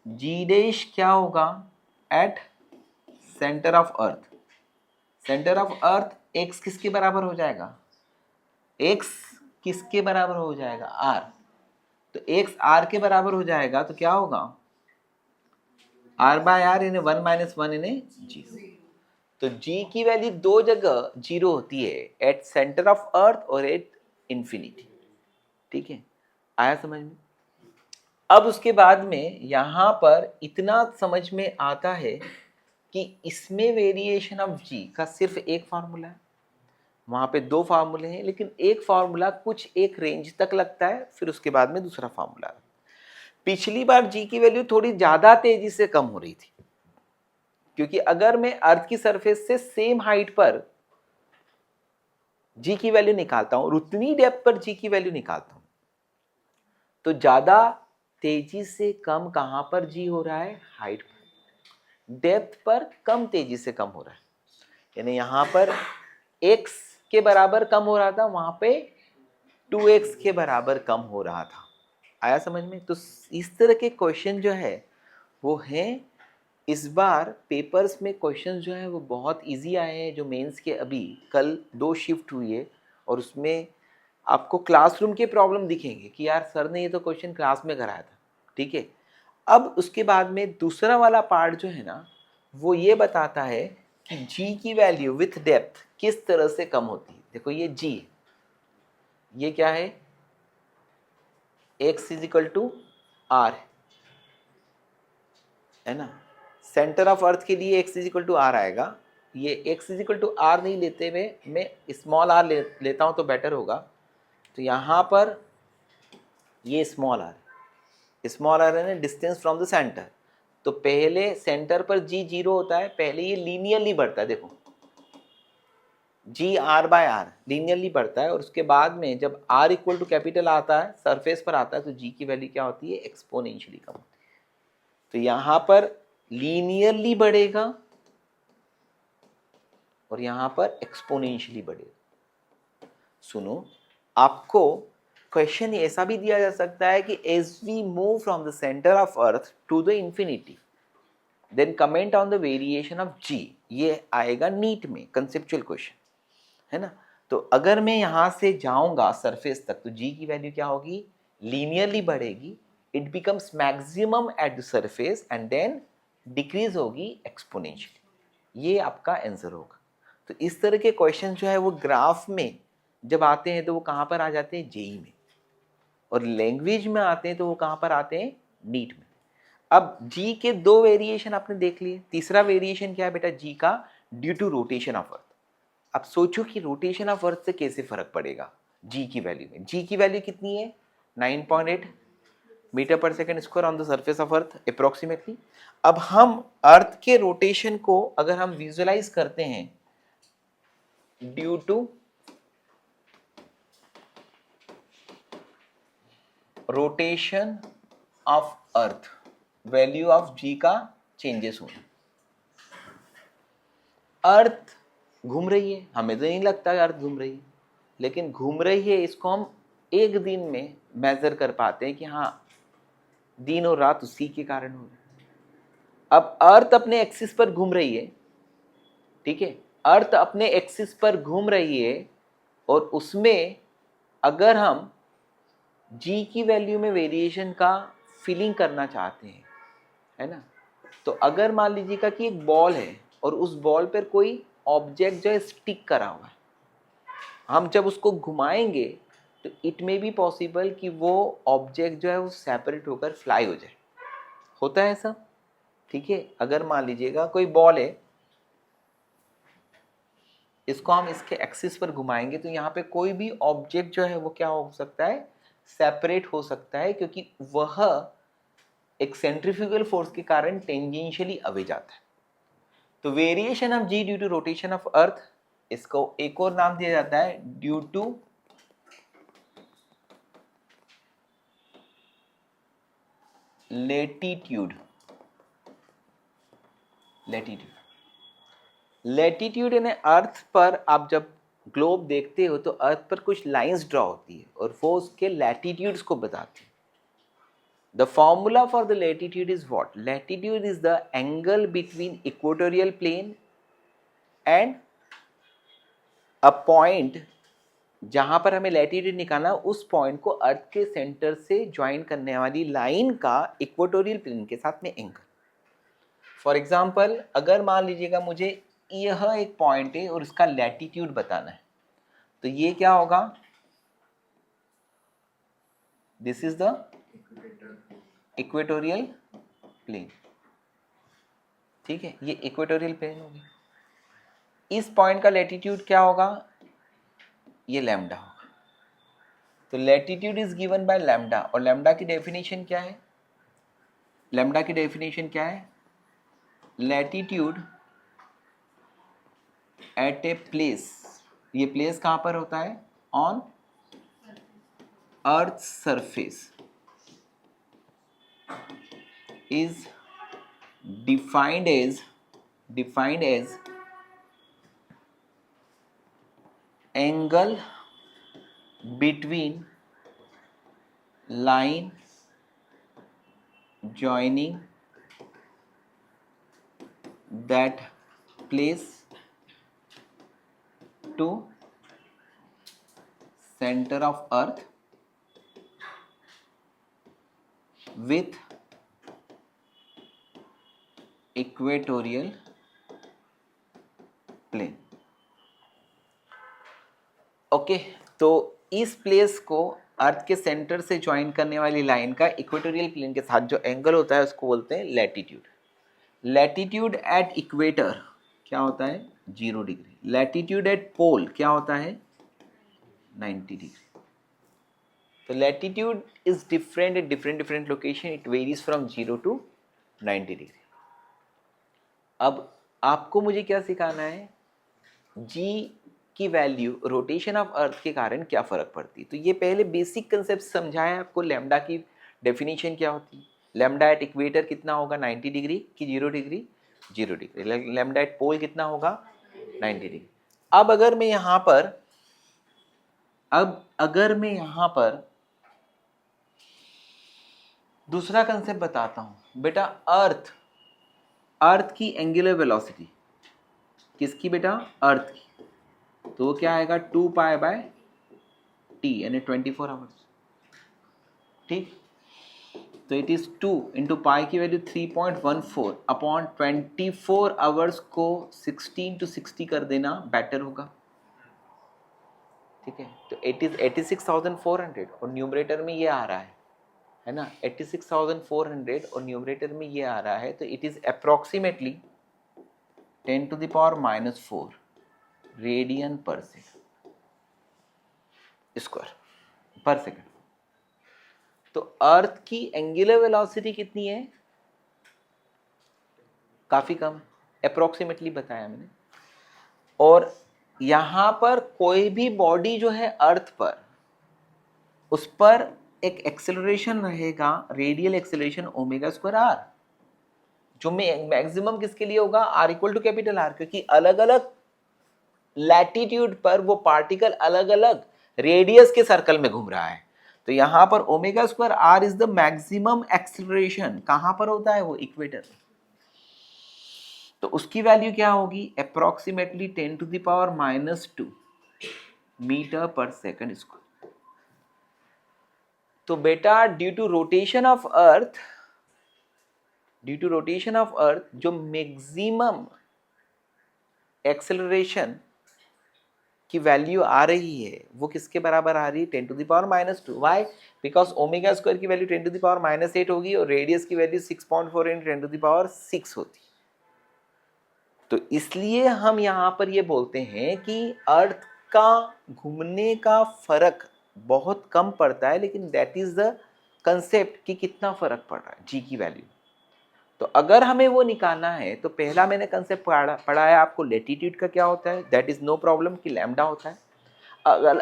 g डैश क्या होगा at centre of earth, centre of earth x किसके बराबर हो जाएगा, x किसके बराबर हो जाएगा r, तो x r के बराबर हो जाएगा तो क्या होगा r बाय आर यानी 1 माइनस 1 यानी 0। तो g की वैल्यू दो जगह जीरो होती है, एट सेंटर ऑफ अर्थ और एट इंफिनिटी, ठीक है। आया समझ में। अब उसके बाद में यहां पर इतना समझ में आता है कि इसमें वेरिएशन ऑफ g का सिर्फ एक फार्मूला है, वहां पे दो फार्मूले हैं, लेकिन एक फार्मूला कुछ एक रेंज तक लगता है, फिर उसके बाद में दूसरा फार्मूला। पिछली बार g की वैल्यू थोड़ी ज्यादा तेजी से कम हो रही थी, क्योंकि अगर मैं अर्थ की सरफेस से सेम हाइट पर g की वैल्यू निकालता हूं, उतनी डेप्थ पर g की वैल्यू निकालता हूं, तो ज्यादा तेजी से कम कहां पर g हो रहा है हाइट पर, डेप्थ पर कम तेजी से कम हो रहा है। यानी यहां पर x के बराबर कम हो रहा था, वहां पे 2x के बराबर कम हो रहा था। आया समझ में। तो इस तरह के क्वेश्चन जो है वो हैं, इस बार पेपर्स में क्वेश्चन जो है वो बहुत इजी आए हैं। जो मेंस के अभी कल 2 शिफ्ट हुई है, और उसमें आपको क्लासरूम के प्रॉब्लम दिखेंगे कि यार सर ने ये तो क्वेश्चन क्लास में कराया था, ठीक है। अब उसके बाद में दूसरा वाला पार्ट जो है ना, वो ये बताता है कि g की वैल्यू विथ डेप्थ किस तरह से कम होती है। देखो ये g, ये क्या है x is equal to R, है ना। सेंटर ऑफ अर्थ के लिए x is equal to R आएगा। ये x is equal to R नहीं लेते हुए मैं स्मॉल आर लेता हूं तो बेटर होगा। तो यहाँ पर ये स्मॉल आर है ना, डिस्टेंस फ्रॉम द सेंटर। तो पहले सेंटर पर g जीरो होता है, पहले ये लीनियरली बढ़ता है, देखो g r by R linearly बढ़ता है, और उसके बाद में जब r इक्वल टू कैपिटल आता है, सरफेस पर आता है, तो g की वैल्यू क्या होती है एक्सपोनेंशियली कम होती है। तो यहाँ पर लीनियरली बढ़ेगा और यहाँ पर एक्सपोनेंशियली बढ़ेगा। सुनो, आपको क्वेश्चन ऐसा भी दिया जा सकता है कि as we move from the centre of earth to the infinity then comment on the variation of G, ये आएगा नीट में कंसेप्चुअल क्वेश्चन, है ना। तो अगर मैं यहाँ से जाऊंगा सरफेस तक तो जी की वैल्यू क्या होगी, लीनियरली बढ़ेगी, it becomes maximum at the surface and then decrease होगी एक्सपोनेंशियली। ये आपका आंसर होगा। तो इस तरह के क्वेश्चन जो है वो ग्राफ में जब आते हैं तो वो कहाँ पर आ जाते हैं, जेई में, और लैंग्वेज में आते हैं तो वो कहाँ पर आते हैं, नीट में। अब जी के दो वेरिएशन आपने देख लिए, तीसरा वेरिएशन क्या है बेटा जी का, due to rotation of earth. अब सोचो कि रोटेशन ऑफ अर्थ से कैसे फर्क पड़ेगा जी की वैल्यू में। जी की वैल्यू कितनी है, 9.8 मीटर पर second square on the surface of earth approximately. अब हम अर्थ के रोटेशन को अगर हम विजुअलाइज करते हैं due to rotation of earth, value of G का चेंजेस होना। अर्थ घूम रही है, हमें तो नहीं लगता कि अर्थ घूम रही है, लेकिन घूम रही है इसको हम एक दिन में मेजर कर पाते हैं कि हाँ दिन और रात उसी के कारण हो रहा है। अब अर्थ अपने एक्सिस पर घूम रही है, ठीक है, अर्थ अपने एक्सिस पर घूम रही है, और उसमें अगर हम जी की वैल्यू में वेरिएशन का फीलिंग करना चाहते हैं, है ना, तो अगर मान लीजिएगा कि एक बॉल है और उस बॉल पर कोई ऑब्जेक्ट जो है स्टिक करा हुआ है, हम जब उसको घुमाएंगे तो इट मे बी पॉसिबल कि वो ऑब्जेक्ट जो है वो सेपरेट होकर फ्लाई हो जाए, होता है ऐसा, ठीक है। अगर मान लीजिएगा कोई बॉल है, इसको हम इसके एक्सिस पर घुमाएंगे तो यहाँ पे कोई भी ऑब्जेक्ट जो है वो क्या हो सकता है, सेपरेट हो सकता है, क्योंकि वह एक सेंट्रीफ्यूगल फोर्स के कारण टेंजेंशियली अवे जाता है। तो variation of ji due to rotation of earth, इसको एक और नाम दिया जाता है ड्यू टू लेटीट्यूड। लेटीट्यूड यानी अर्थ पर आप जब ग्लोब देखते हो तो अर्थ पर कुछ लाइंस ड्रॉ होती है और वो उसके लैटिट्यूड्स को बताती है। The formula for the latitude is what, latitude is the angle between equatorial plane and a point, जहां पर हमें लैटिट्यूड निकालना, उस पॉइंट को अर्थ के सेंटर से ज्वाइन करने वाली लाइन का इक्वेटोरियल प्लेन के साथ में एंगल। फॉर एग्जाम्पल अगर मान लीजिएगा मुझे यह एक पॉइंट है और इसका लैटिट्यूड बताना है, तो ये क्या होगा, this is the equatorial plane, ठीक है, ये इक्वेटोरियल प्लेन होगी। इस पॉइंट का लैटिट्यूड क्या होगा, ये लैम्डा होगा। तो latitude is given by lambda, और लैम्डा की डेफिनेशन क्या है, लैम्डा की डेफिनेशन क्या है, लैटिट्यूड एट ए प्लेस, ये प्लेस कहां पर होता है, on earth surface, is defined as angle between line joining that place to center of earth with equatorial plane. Okay, तो इस प्लेस को अर्थ के सेंटर से ज्वाइन करने वाली लाइन का इक्वेटोरियल प्लेन के साथ जो एंगल होता है उसको बोलते हैं लैटिट्यूड। लैटिट्यूड एट इक्वेटर क्या होता है, 0 डिग्री। लैटिट्यूड एट पोल क्या होता है, 90 डिग्री। तो latitude is different at different location, it varies from 0 to 90 degree. अब आपको मुझे क्या सिखाना है, जी की वैल्यू रोटेशन ऑफ अर्थ के कारण क्या फ़र्क पड़ती है। तो ये पहले बेसिक कंसेप्ट समझाया आपको, लैम्डा की डेफिनेशन क्या होती है, लैम्डा एट इक्वेटर कितना होगा, 90 डिग्री की 0 डिग्री, 0 डिग्री। लैम्डा एट पोल कितना होगा, 90 डिग्री। अब अगर मैं यहां पर दूसरा कंसेप्ट बताता हूं बेटा, अर्थ की एंगुलर वेलोसिटी, किसकी बेटा? अर्थ की। तो वो क्या आएगा? 2π/t यानी 24 आवर्स। ठीक, तो इट इज 2 इंटू पाई की वैल्यू 3.14 अपॉन 24 आवर्स को 16 to 60 कर देना बेटर होगा। ठीक है, तो इट इज 86,400 और न्यूमरेटर में ये आ रहा है ना, 86,400 और न्यूमरेटर में ये आ रहा है, तो इट इज अप्रोक्सीमेटली 10⁻⁻⁴ रेडियन पर सेकेंड स्क्वायर पर सेकेंड। तो अर्थ की एंगुलर वेलोसिटी कितनी है? काफी कम, अप्रोक्सीमेटली बताया मैंने। और यहां पर कोई भी बॉडी जो है अर्थ पर, उस पर एक एक्सेलरेशन रहेगा, रेडियल एक्सेलरेशन ω²r, जो मैक्सिमम किसके लिए होगा? R equal to capital R, क्योंकि अलग अलग लैटिट्यूड पर वो पार्टिकल अलग अलग रेडियस के सर्कल में घूम रहा है। तो यहां पर ω²r is the maximum acceleration. कहां पर होता है वो? इक्वेटर। तो उसकी वैल्यू क्या होगी? Approximately 10⁻⁻² metre per second square. तो बेटा due to rotation of earth, जो मैक्सिमम एक्सेलरेशन की वैल्यू आ रही है वो किसके बराबर आ रही है? 10⁻⁻²। वाई? बिकॉज ω² की वैल्यू 10⁻⁸ होगी और रेडियस की वैल्यू 6.4 × 10⁻6 होती। तो इसलिए हम यहां पर ये बोलते हैं कि अर्थ का घूमने का फर्क बहुत कम पड़ता है, लेकिन दैट इज द कंसेप्ट कि कितना फर्क पड़ रहा है जी की वैल्यू। तो अगर हमें वो निकालना है तो पहला मैंने कंसेप्ट पढ़ाया आपको, लेटीट्यूड का क्या होता है, दैट इज नो प्रॉब्लम कि लैम्डा होता है।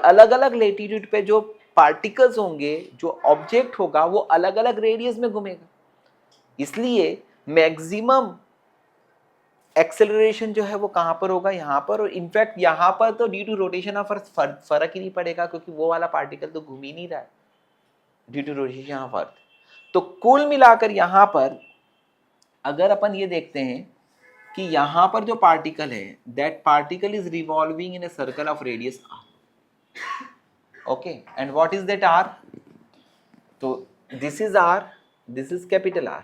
अलग अलग लेटीट्यूड पे जो पार्टिकल्स होंगे, जो ऑब्जेक्ट होगा, वो अलग अलग रेडियस में घूमेगा, इसलिए मैक्सिमम एक्सेलरेशन जो है वो कहां पर होगा? यहां पर। और इनफैक्ट यहां पर तो due to rotation of earth फर्क ही नहीं पड़ेगा, क्योंकि वो वाला पार्टिकल तो घूम ही नहीं रहा है due to rotation of earth. तो कुल मिलाकर यहां पर अगर अपन ये देखते हैं कि यहां पर जो पार्टिकल है, that particle is revolving in a circle of radius r। Okay, and what is that r? तो this is r, this is capital R।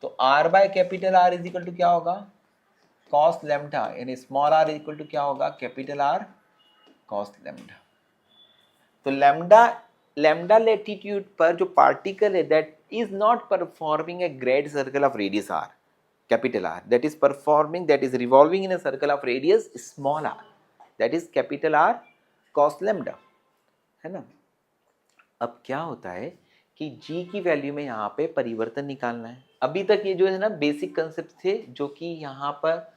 तो r/कैपिटल R इज इक्वल टू क्या होगा? cos लैम्डा, यानी स्मॉल r इक्वल टू क्या होगा? Capital R cos lambda. तो lambda latitude पर जो पार्टिकल है, that is not performing A grade circle of radius r, capital R, that is performing, that is revolving in a circle of radius small r, that is capital R cos lambda, है ना। अब क्या होता है कि g की value में यहाँ पे परिवर्तन निकालना है। अभी तक ये जो है ना बेसिक कंसेप्ट थे, जो कि यहाँ पर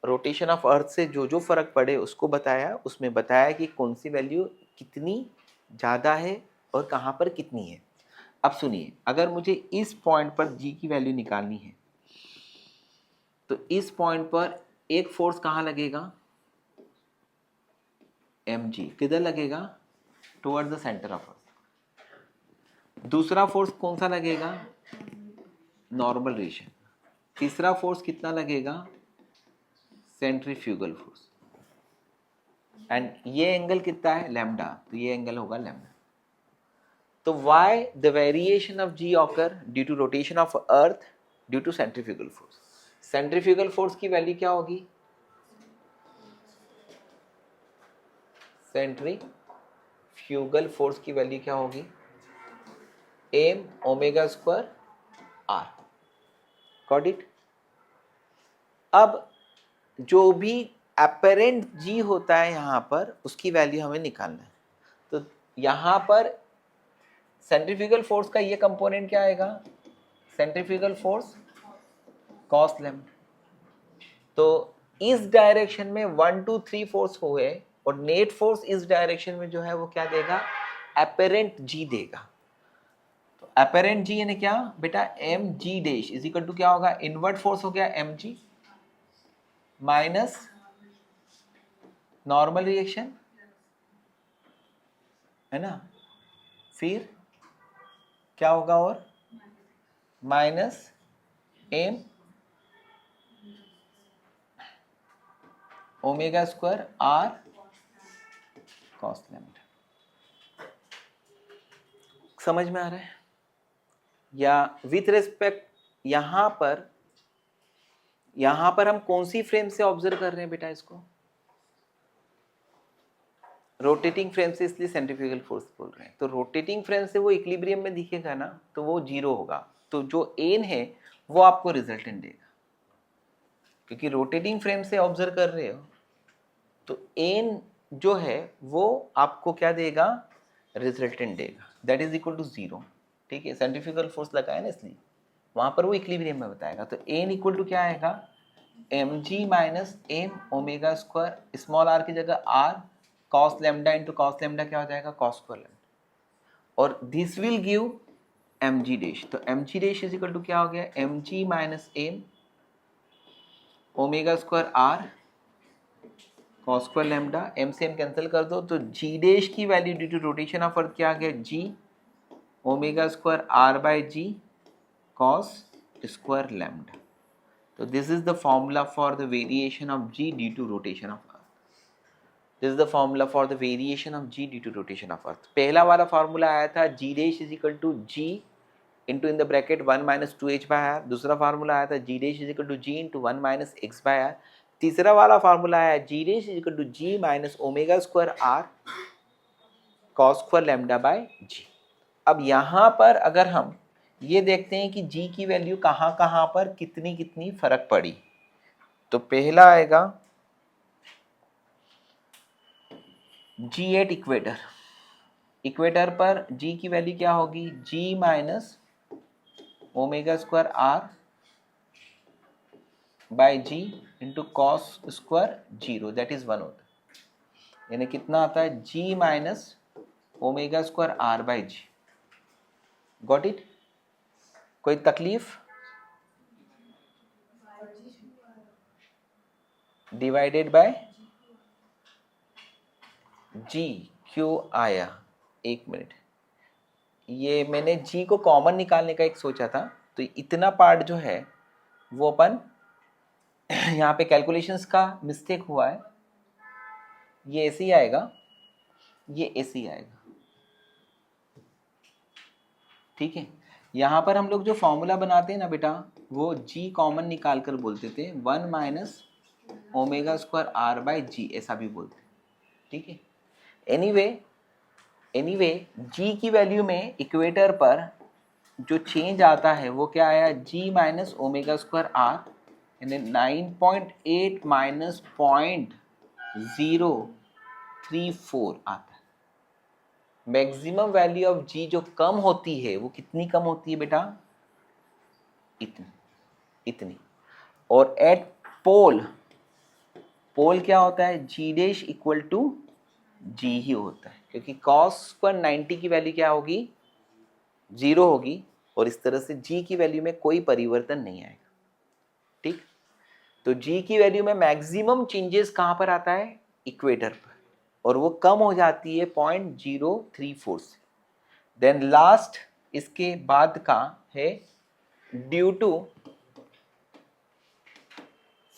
रोटेशन ऑफ अर्थ से जो जो फर्क पड़े उसको बताया, उसमें बताया कि कौन सी वैल्यू कितनी ज़्यादा है और कहाँ पर कितनी है। अब सुनिए, अगर मुझे इस पॉइंट पर g की वैल्यू निकालनी है तो इस पॉइंट पर एक फोर्स कहाँ लगेगा? mg। किधर लगेगा? टुवर्ड द सेंटर ऑफ अर्थ। दूसरा फोर्स कौन सा लगेगा? Normal ration. तीसरा फोर्स कितना लगेगा? Centrifugal force. एंड ये एंगल कितना है? लैम्डा, तो ये एंगल होगा लैम्डा। तो why the variation of g occur? Due to rotation of earth due to centrifugal force. Centrifugal force की वैल्यू क्या होगी? सेंट्रीफ्यूगल फोर्स की वैल्यू क्या होगी? m ω²r। Got it? अब जो भी अपरेंट g होता है यहाँ पर, उसकी वैल्यू हमें निकालना है। तो यहाँ पर सेंट्रीफ्यूगल फोर्स का ये कंपोनेंट क्या आएगा? Centrifugal force cos lambda. तो इस डायरेक्शन में 1 2 3 फोर्स हुए और नेट फोर्स इस डायरेक्शन में जो है वो क्या देगा? अपरेंट जी देगा। तो अपरेंट जी यानी क्या बेटा? M ji dash is equal to क्या होगा? इनवर्ट फोर्स हो गया M G minus normal reaction है ना, फिर क्या होगा, और minus M omega square R cos lambda. समझ में आ रहा है? या विथ रिस्पेक्ट यहां पर हम कौन सी फ्रेम से ऑब्जर्व कर रहे हैं बेटा इसको? रोटेटिंग फ्रेम से, इसलिए सेंट्रीफ्यूगल फोर्स बोल रहे हैं। तो रोटेटिंग फ्रेम से वो इक्विलिब्रियम में दिखेगा ना, तो वो जीरो होगा। तो जो एन है वो आपको रिजल्टेंट देगा, क्योंकि रोटेटिंग फ्रेम से ऑब्जर्व कर रहे हो। तो एन जो है वो आपको क्या देगा, रिजल्टेंट देगा, that is equal to zero. ठीक है, सेंट्रीफ्यूगल फोर्स लगाया ना, इसलिए वहां पर वो इक्विलिब्रियम में बताएगा। तो एन इक्वल टू क्या आएगा, एम जी minus M omega square, small R की जगह R cos lambda into cos lambda क्या हो जाएगा, कॉस स्क्वायर लैम्डा, और this will give M ji dash. तो M ji dash is equal to क्या हो गया, M G minus M omega square R cos square lambda, M से M cancel कर दो, तो जी डैश की value due to rotation of earth क्या आ गया, G omega square R by G cos square lambda. तो this is the formula for the variation of ji due to rotation of earth. This is the formula for the variation of ji due to rotation of earth. पहला वाला formula आया था G dash is equal to G into in the bracket 1 minus 2h by R. दूसरा formula आया था G dash is equal to G into 1 minus x by R. तीसरा वाला formula आया G dash is equal to G minus omega square R cos square lambda by G. अब यहाँ पर अगर हम ये देखते हैं कि जी की वैल्यू कहाँ कहाँ पर कितनी कितनी फर्क पड़ी, तो पहला आएगा जी एट इक्वेटर। इक्वेटर पर जी की वैल्यू क्या होगी, G minus omega square R by G into cos square zero, that is 1 होता है। यानी कितना आता है, G minus omega square R by G. Got it? कोई तकलीफ? डिवाइडेड बाय जी, क्यों आया, एक मिनट, ये मैंने जी को कॉमन निकालने का एक सोचा था, तो इतना पार्ट जो है वो अपन यहाँ पे कैलकुलेशंस का मिस्टेक हुआ है, ये ऐसे ही आएगा, ये ऐसे ही आएगा। ठीक है, यहाँ पर हम लोग जो फॉर्मूला बनाते हैं ना बेटा, वो जी कॉमन निकाल कर बोलते थे 1 minus omega square R by G, ऐसा भी बोलते हैं। ठीक है, एनीवे जी की वैल्यू में इक्वेटर पर जो चेंज आता है वो क्या आया, जी माइनस ओमेगा स्क्वायर आर, यानी 9.8 माइनस 0.034 आता है। मैक्सिमम वैल्यू ऑफ जी जो कम होती है वो कितनी कम होती है बेटा, इतनी। और एट पोल क्या होता है, जी डैश इक्वल टू जी ही होता है, क्योंकि कॉस स्क्वायर 90 की वैल्यू क्या होगी, 0 होगी, और इस तरह से जी की वैल्यू में कोई परिवर्तन नहीं आएगा। ठीक, तो जी की वैल्यू में मैक्सिमम चेंजेस कहां पर आता है, इक्वेटर पर, और वो कम हो जाती है 0.034 से। देन लास्ट इसके बाद का है ड्यू टू,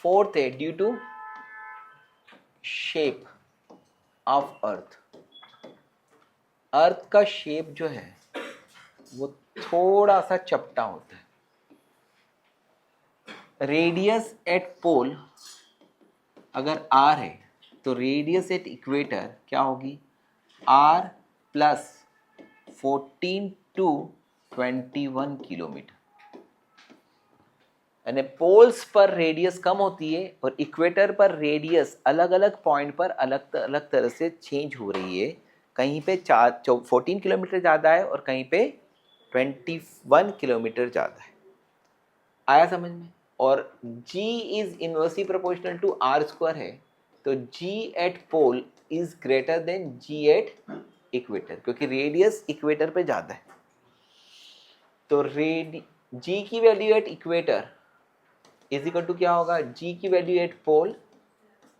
फोर्थ है due to shape of earth. Earth का शेप जो है वो थोड़ा सा चपटा होता है। रेडियस एट पोल अगर r है तो रेडियस एट इक्वेटर क्या होगी, r प्लस 14 टू 21 किलोमीटर। यानी पोल्स पर रेडियस कम होती है और इक्वेटर पर रेडियस अलग अलग पॉइंट पर अलग अलग तरह से चेंज हो रही है। कहीं पे 14 किलोमीटर ज़्यादा है और कहीं पे 21 किलोमीटर ज़्यादा है। आया समझ में? और g is inversely proportional to r square है, तो g at pole is greater than g at equator, क्योंकि रेडियस इक्वेटर पे ज़्यादा है। तो g की वैल्यू at equator is equal to क्या होगा, g की वैल्यू at pole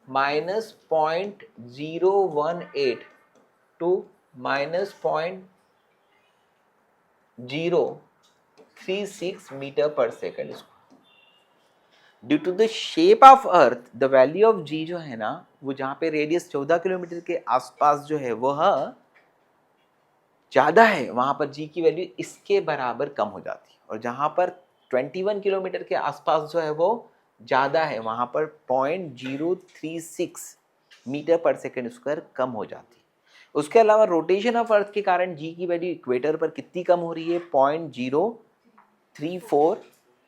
minus 0.018 to -0.036 metre पर second square. Due to the shape of earth the value of G जो है ना, वो जहाँ पे रेडियस 14 किलोमीटर के आसपास जो है वह ज़्यादा है, वहाँ पर जी की वैल्यू इसके बराबर कम हो जाती है, और जहाँ पर 21 किलोमीटर के आसपास जो है वो ज़्यादा है, वहाँ पर 0.036 मीटर पर सेकेंड स्क्वायर कम हो जाती है। उसके अलावा रोटेशन ऑफ अर्थ के कारण जी की वैल्यू इक्वेटर पर कितनी कम हो रही है, 0.034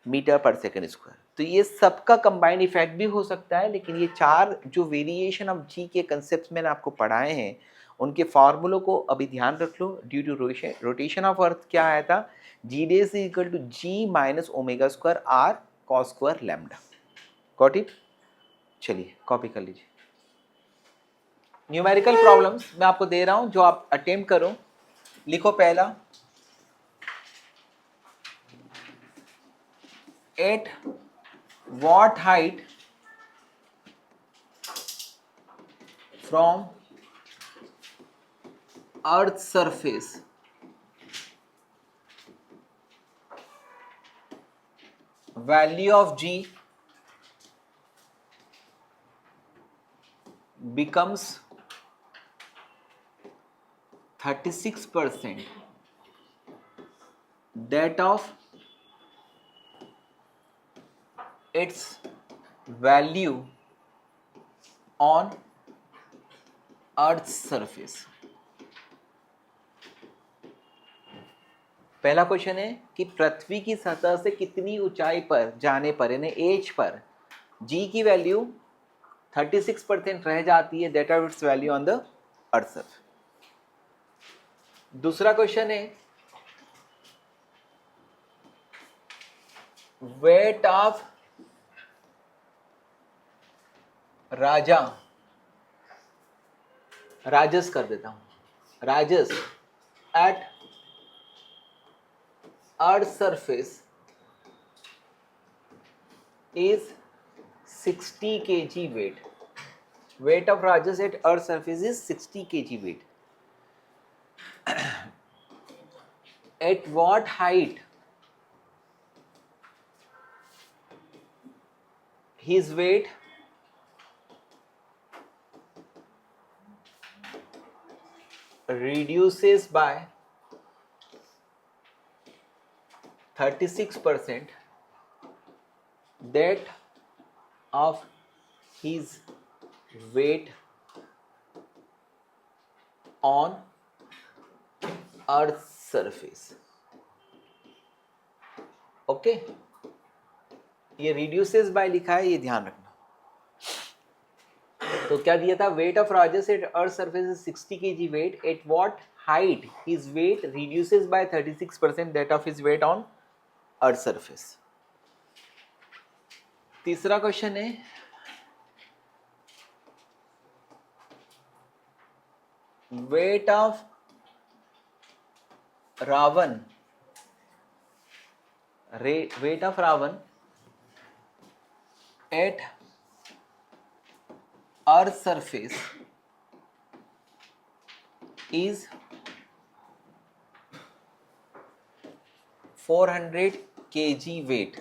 मीटर पर सेकेंड स्क्वायर। तो ये सबका कंबाइंड इफेक्ट भी हो सकता है, लेकिन ये चार जो वेरिएशन ऑफ जी के कंसेप्ट मैंने आपको पढ़ाए हैं, उनके फॉर्मूलों को अभी ध्यान रख लो। Due to rotation of earth क्या आया था, G dash is equal to G minus omega square R cos square lambda. Got it? चलिए कॉपी कर लीजिए। न्यूमेरिकल प्रॉब्लम्स मैं आपको दे रहा हूं, जो आप अटेम्प्ट करो। लिखो पहला, eight what height from earth's surface value of g becomes 36% that of its value on earth's surface। पहला क्वेश्चन है कि पृथ्वी की सतह से कितनी ऊंचाई पर जाने पर, यानी एज पर जी की वैल्यू 36% रह जाती है, that are its value on the earth surface. दूसरा क्वेश्चन है वेट ऑफ राजस कर देता हूं, Rajas at earth surface is 60 kg weight. Weight of Rajas at Earth surface is 60 kg weight. At what height his weight reduces by 36%, that of his weight on Earth's surface। Okay, ये reduces by लिखा है, ये ध्यान रखना। तो क्या दिया था, weight of Rajas at earth surface is 60 kg weight, at what height his weight reduces by 36% that of his weight on earth surface. तीसरा क्वेश्चन है weight of Ravan at earth surface is 400 kg weight।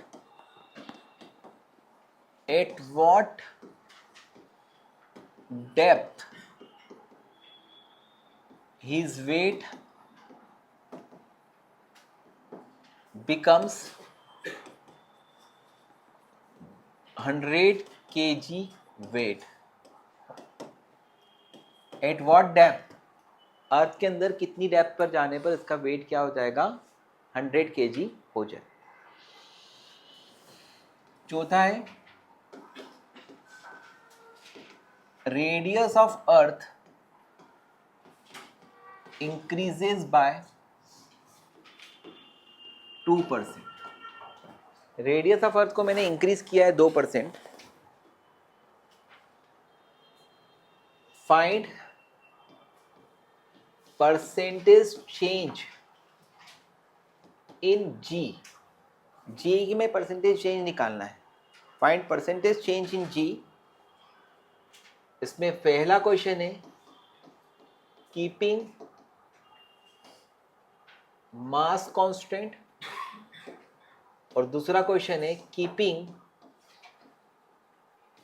At what depth his weight becomes 100 kg weight। At what depth, अर्थ के अंदर कितनी depth पर जाने पर इसका wait क्या हो जाएगा, 100 kg हो जाए। चौथा है radius of earth increases by 2%। Radius of अर्थ को मैंने इंक्रीज किया है 2%। फाइंड परसेंटेज चेंज इन जी की में परसेंटेज चेंज निकालना है। फाइंड परसेंटेज चेंज इन जी। इसमें पहला क्वेश्चन है कीपिंग मास कांस्टेंट, और दूसरा क्वेश्चन है keeping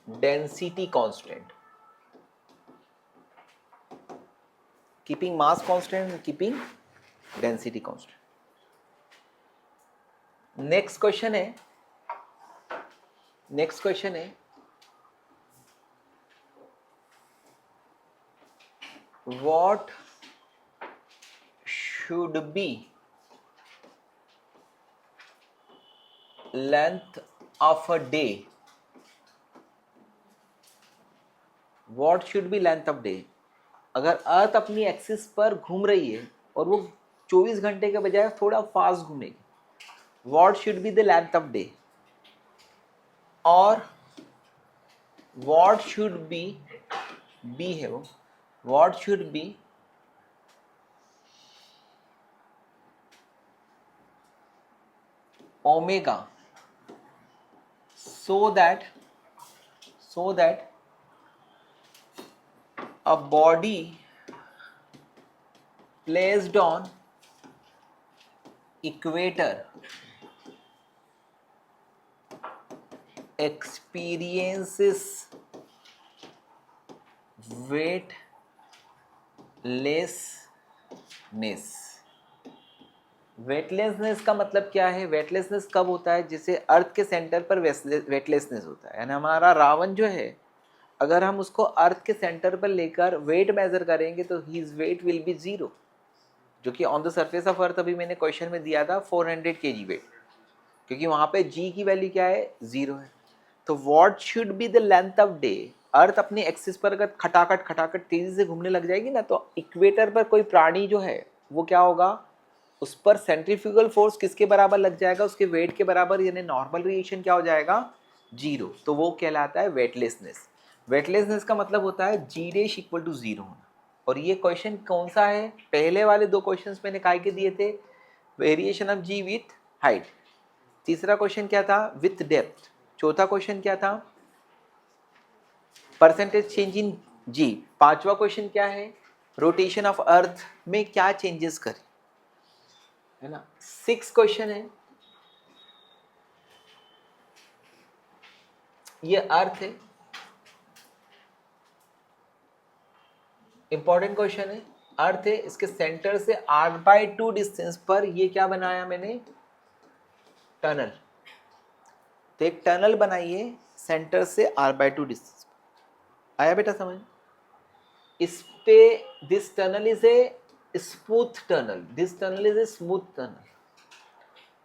density constant. Keeping mass constant and keeping density constant. Next question है what should be length of a day? What should be length of day? अगर अर्थ अपनी axis पर घूम रही है और वो 24 घंटे के बजाय थोड़ा फास्ट घूमेगी, what should be the length of day? और what should be है वो, what should be omega so that a body placed on equator experiences weightlessness. Weightlessness का मतलब क्या है? वेटलेसनेस कब होता है? जिसे अर्थ के सेंटर पर वेटलेसनेस होता है. यानी हमारा रावण जो है, अगर हम उसको अर्थ के सेंटर पर लेकर वेट मेजर करेंगे तो हिज वेट विल बी 0, जो कि on the surface of earth अभी मैंने क्वेश्चन में दिया था 400 kg वेट, क्योंकि वहाँ पे g की वैल्यू क्या है? 0 है. तो what should be the length of day? Earth अपनी एक्सिस पर अगर खटाखट तेजी से घूमने लग जाएगी ना, तो इक्वेटर पर कोई प्राणी जो है वो क्या होगा, उस पर सेंट्रीफ्यूगल फोर्स किसके बराबर लग जाएगा? उसके वेट के बराबर, यानी नॉर्मल रिएक्शन क्या हो जाएगा? 0. तो वो कहलाता है वेटलेसनेस. वेटलेसनेस का मतलब होता है g डैश इक्वल टू 0 होना. और ये क्वेश्चन कौन सा है? पहले वाले 2 क्वेश्चंस मैंने काय के दिए थे? Variation of g with height. तीसरा क्वेश्चन क्या था? With depth. चौथा क्वेश्चन क्या था? Percentage change in g. पांचवा क्वेश्चन क्या है? रोटेशन ऑफ अर्थ में क्या चेंजेस करें, है ना. 6 क्वेश्चन है. ये अर्थ है, इंपॉर्टेंट क्वेश्चन है. अर्थ है, इसके सेंटर से r/2 डिस्टेंस पर ये क्या बनाया मैंने? टनल. तो एक टनल बनाइए सेंटर से r/2 डिस्टेंस. आया बेटा समझ? इस पे this tunnel is a smooth tunnel. This tunnel is a smooth tunnel,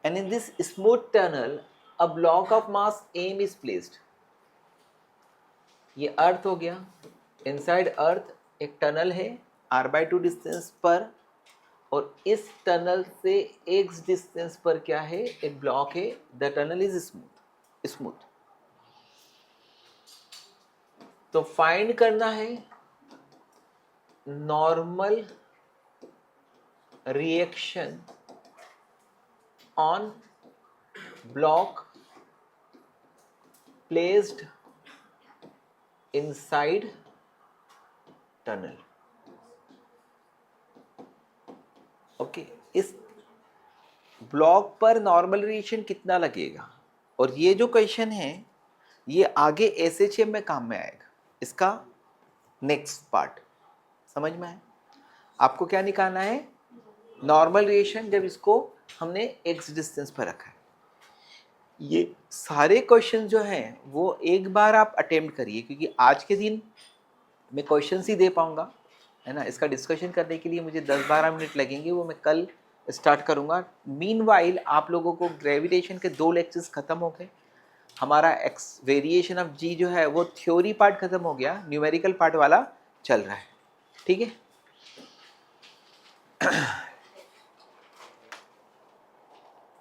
and in this smooth tunnel a block of mass m is placed. ये अर्थ हो गया. इनसाइड अर्थ एक टनल है r/2 डिस्टेंस पर, और इस टनल से x डिस्टेंस पर क्या है? एक ब्लॉक है. The tunnel is smooth. तो फाइंड करना है normal reaction on block placed inside tunnel. Okay. इस ब्लॉक पर नॉर्मल रिएक्शन कितना लगेगा? और ये जो क्वेश्चन है ये आगे SHM में काम में आएगा. इसका नेक्स्ट पार्ट समझ में आए? आपको क्या निकालना है? नॉर्मल रिएक्शन जब इसको हमने x डिस्टेंस पर रखा है. ये सारे क्वेश्चन जो हैं वो एक बार आप अटेम्प्ट करिए, क्योंकि आज के दिन मैं क्वेश्चंस ही दे पाऊंगा, है ना. इसका डिस्कशन करने के लिए मुझे 10-12 मिनट लगेंगे, वो मैं कल स्टार्ट करूंगा. मीनवाइल आप लोगों को ग्रेविटेशन के 2 लेक्चर्स खत्म हो गए. हमारा वेरिएशन ऑफ g जो है वो थ्योरी पार्ट खत्म हो गया, न्यूमेरिकल पार्ट वाला चल रहा है. ठीक है.